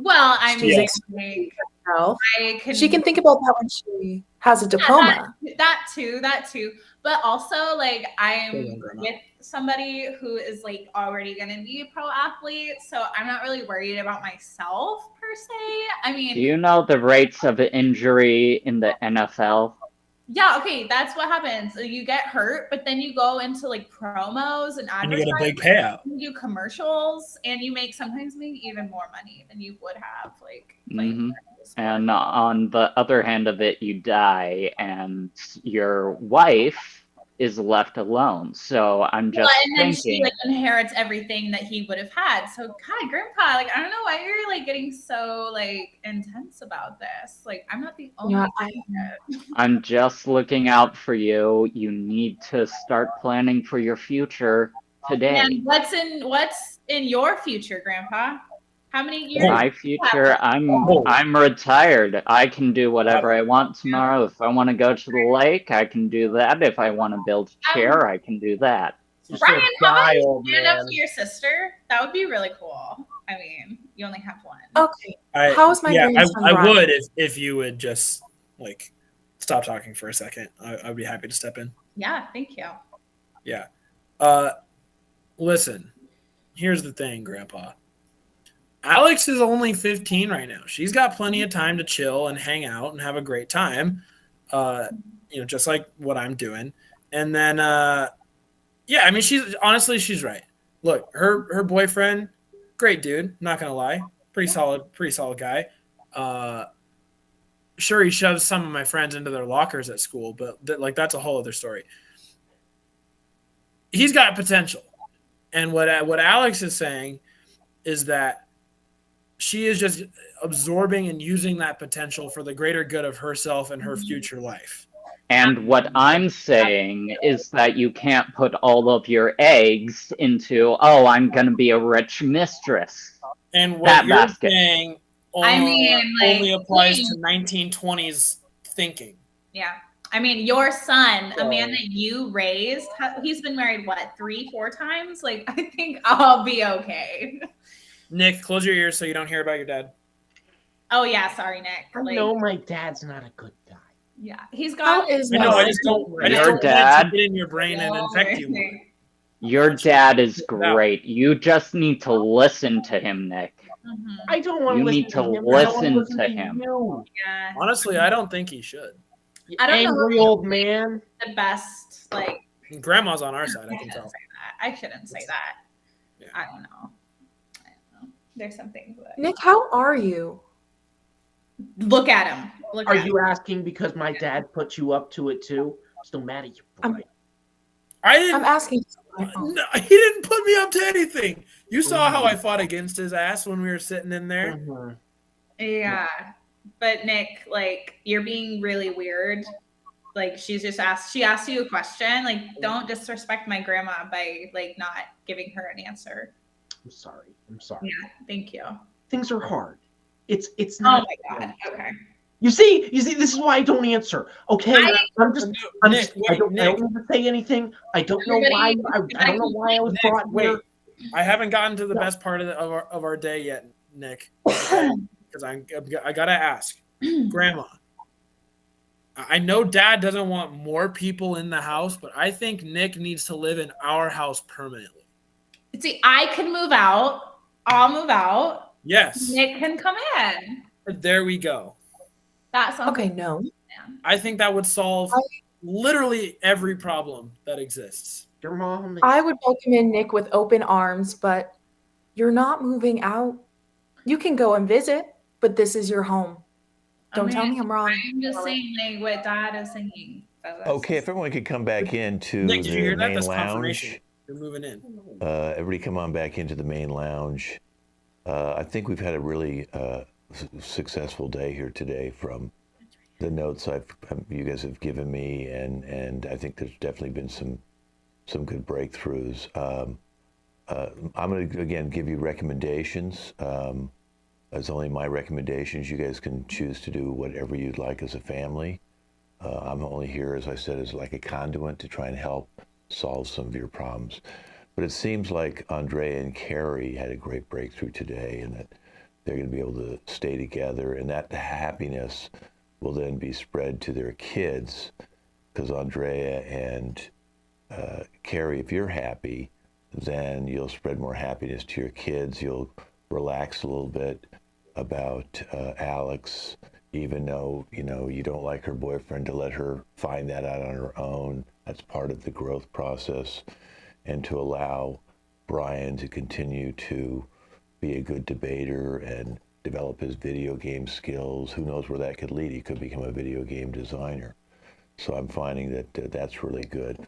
Well, I mean, Yes. Herself. I can. She can think about that when she has a diploma. That too. But also, like, I'm Hold on, Grandma. with somebody who is like already going to be a pro athlete, so I'm not really worried about myself per se. I mean, Do you know the rates of injury in the NFL? yeah, okay, that's what happens. You get hurt, but then you go into like promos and And you get a advertising. big payout. You do commercials, and you sometimes make even more money than you would have like playing. Mhm. And on the other hand of it, you die, and your wife is left alone. So I'm just and then she thinking. like inherits everything that he would have had. So God, Grandpa, like I don't know why you're like getting so like intense about this. Like I'm not the only. Yeah, I'm just looking out for you. You need to start planning for your future today. And what's in your future, Grandpa? How many years? My future, I'm retired. I can do whatever I want tomorrow. If I want to go to the lake, I can do that. If I want to build a chair, I can do that. Brian, how about you old stand up man. to your sister? That would be really cool. I mean, you only have one. Okay. How's my grandson, I Brian? would if you would just like stop talking for a second. I'd be happy to step in. Yeah, thank you. Yeah. Listen, here's the thing, Grandpa. Alex is only 15 right now. She's got plenty of time to chill and hang out and have a great time. Just like what I'm doing. And then yeah, I mean she's right. Look, her boyfriend, great dude, not gonna lie. Pretty solid guy. Sure, he shoves some of my friends into their lockers at school, but that's a whole other story. He's got potential. And what Alex is saying is that she is just absorbing and using that potential for the greater good of herself and her future life. And what I'm saying is that you can't put all of your eggs into, I'm going to be a rich mistress. And what that you're basket. saying only applies to 1920s thinking. Yeah. I mean, your son, a man that you raised, he's been married, 3-4 times? Like, I think I'll be okay. Nick, close your ears so you don't hear about your dad. Oh, yeah. Sorry, Nick. I know my dad's not a good guy. Yeah. He's got. I just don't want it to get in your brain and infect you more. Your dad is great. You just need to listen to him, Nick. Mm-hmm. I don't want You to need to listen listen to him. Yeah. Honestly, I don't think he should. I don't Angry know old man. The best, like. Grandma's on our side, I can tell. I shouldn't say that. Yeah. I don't know. There's some things that. Nick, how are you? Look at him. Are you asking because my dad put you up to it too? Still mad at you, Brian. I'm asking. No, he didn't put me up to anything. You saw how I fought against his ass when we were sitting in there. Mm-hmm. Yeah, but Nick, like, you're being really weird. Like, she asked you a question. Like, don't disrespect my grandma by like not giving her an answer. I'm sorry. Yeah, thank you. Things are hard. It's Oh not. my God. Okay. You see, this is why I don't answer. Okay, I'm just, Nick, I don't Nick. need to say anything. I don't know why. I don't know why I was brought here. I haven't gotten to the best part of our day yet, Nick. Because I gotta ask, Grandma. I know Dad doesn't want more people in the house, but I think Nick needs to live in our house permanently. See, I can move out. I'll move out. Yes. Nick can come in. There we go. That sounds okay. No, I think that would solve literally every problem that exists. Your mom. I would welcome in Nick with open arms, but you're not moving out. You can go and visit, but this is your home. Don't tell me I'm wrong. I'm just saying like what Dad is saying. Okay, if everyone could come back into Nick, did you the hear that? main That's lounge. confirmation. You're moving in. Everybody come on back into the main lounge. I think we've had a really successful day here today from the notes you guys have given me, and I think there's definitely been some good breakthroughs. I'm going to, again, give you recommendations. It's only my recommendations. You guys can choose to do whatever you'd like as a family. I'm only here, as I said, as like a conduit to try and help solve some of your problems. But it seems like Andrea and Carrie had a great breakthrough today, and that they're going to be able to stay together, and that the happiness will then be spread to their kids, because Andrea and Carrie, if you're happy, then you'll spread more happiness to your kids. You'll relax a little bit about Alex, even though you don't like her boyfriend, to let her find that out on her own. That's part of the growth process, and to allow Brian to continue to be a good debater and develop his video game skills. Who knows where that could lead? He could become a video game designer. So I'm finding that that's really good.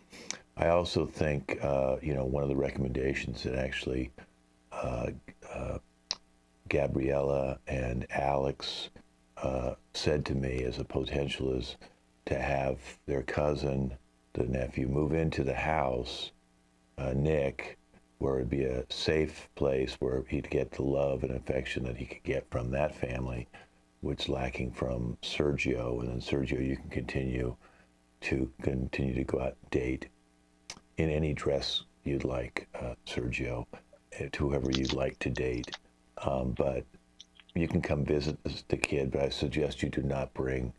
I also think, one of the recommendations that actually Gabriella and Alex said to me as a potential is to have their cousin, the nephew, move into the house, Nick, where it'd be a safe place where he'd get the love and affection that he could get from that family, which is lacking from Sergio. And then Sergio, you can continue to go out and date in any dress you'd like, Sergio, to whoever you'd like to date. But you can come visit the kid, but I suggest you do not bring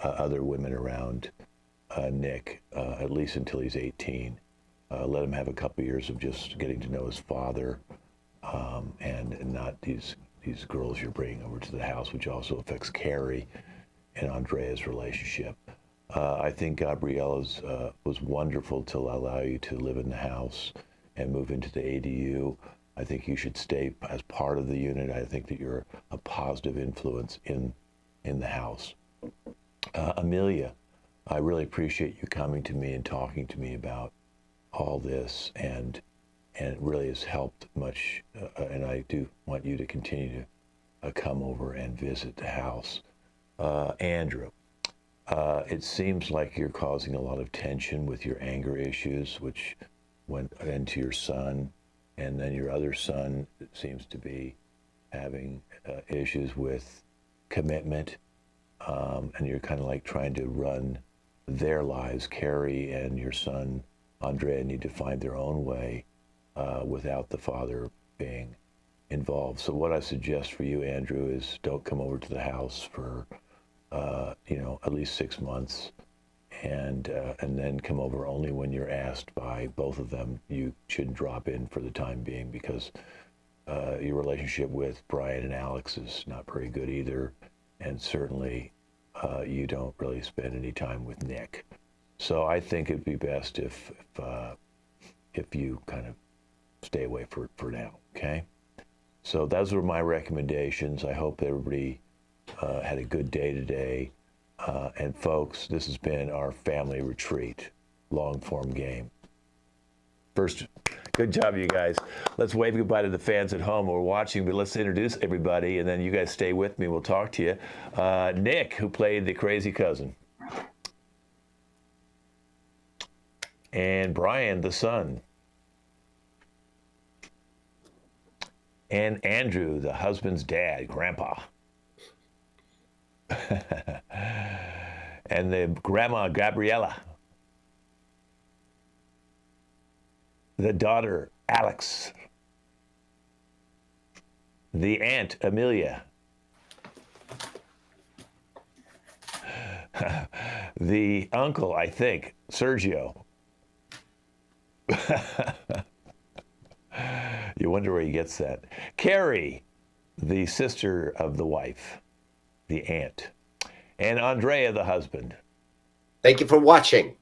other women around Nick, at least until he's 18. Let him have a couple years of just getting to know his father, and not these girls you're bringing over to the house, which also affects Carrie and Andrea's relationship. I think Gabriella's was wonderful to allow you to live in the house and move into the ADU. I think you should stay as part of the unit. I think that you're a positive influence in the house. Amelia, I really appreciate you coming to me and talking to me about all this, and it really has helped much, and I do want you to continue to come over and visit the house. Andrew, it seems like you're causing a lot of tension with your anger issues, which went into your son, and then your other son seems to be having issues with commitment, and you're kind of like trying to run their lives. Carrie and your son Andrea need to find their own way without the father being involved. So what I suggest for you, Andrew, is don't come over to the house for at least 6 months, and then come over only when you're asked by both of them. You shouldn't drop in for the time being, because your relationship with Brian and Alex is not very good either, and certainly you don't really spend any time with Nick. So I think it'd be best if you kind of stay away for now, okay? So those were my recommendations. I hope everybody had a good day today. And folks, this has been our family retreat, long form game. First, good job, you guys. Let's wave goodbye to the fans at home who are watching, but let's introduce everybody, and then you guys stay with me. We'll talk to you. Nick, who played the crazy cousin. And Brian, the son. And Andrew, the husband's dad, grandpa. And the grandma, Gabriella. The daughter, Alex. The aunt, Amelia. The uncle, I think, Sergio. You wonder where he gets that. Carrie, the sister of the wife, the aunt. And Andrea, the husband. Thank you for watching.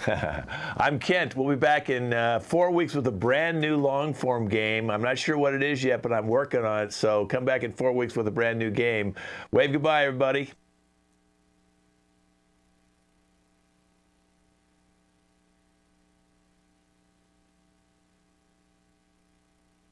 I'm Kent. We'll be back in 4 weeks with a brand new long form game. I'm not sure what it is yet, but I'm working on it. So come back in 4 weeks with a brand new game. Wave goodbye, everybody.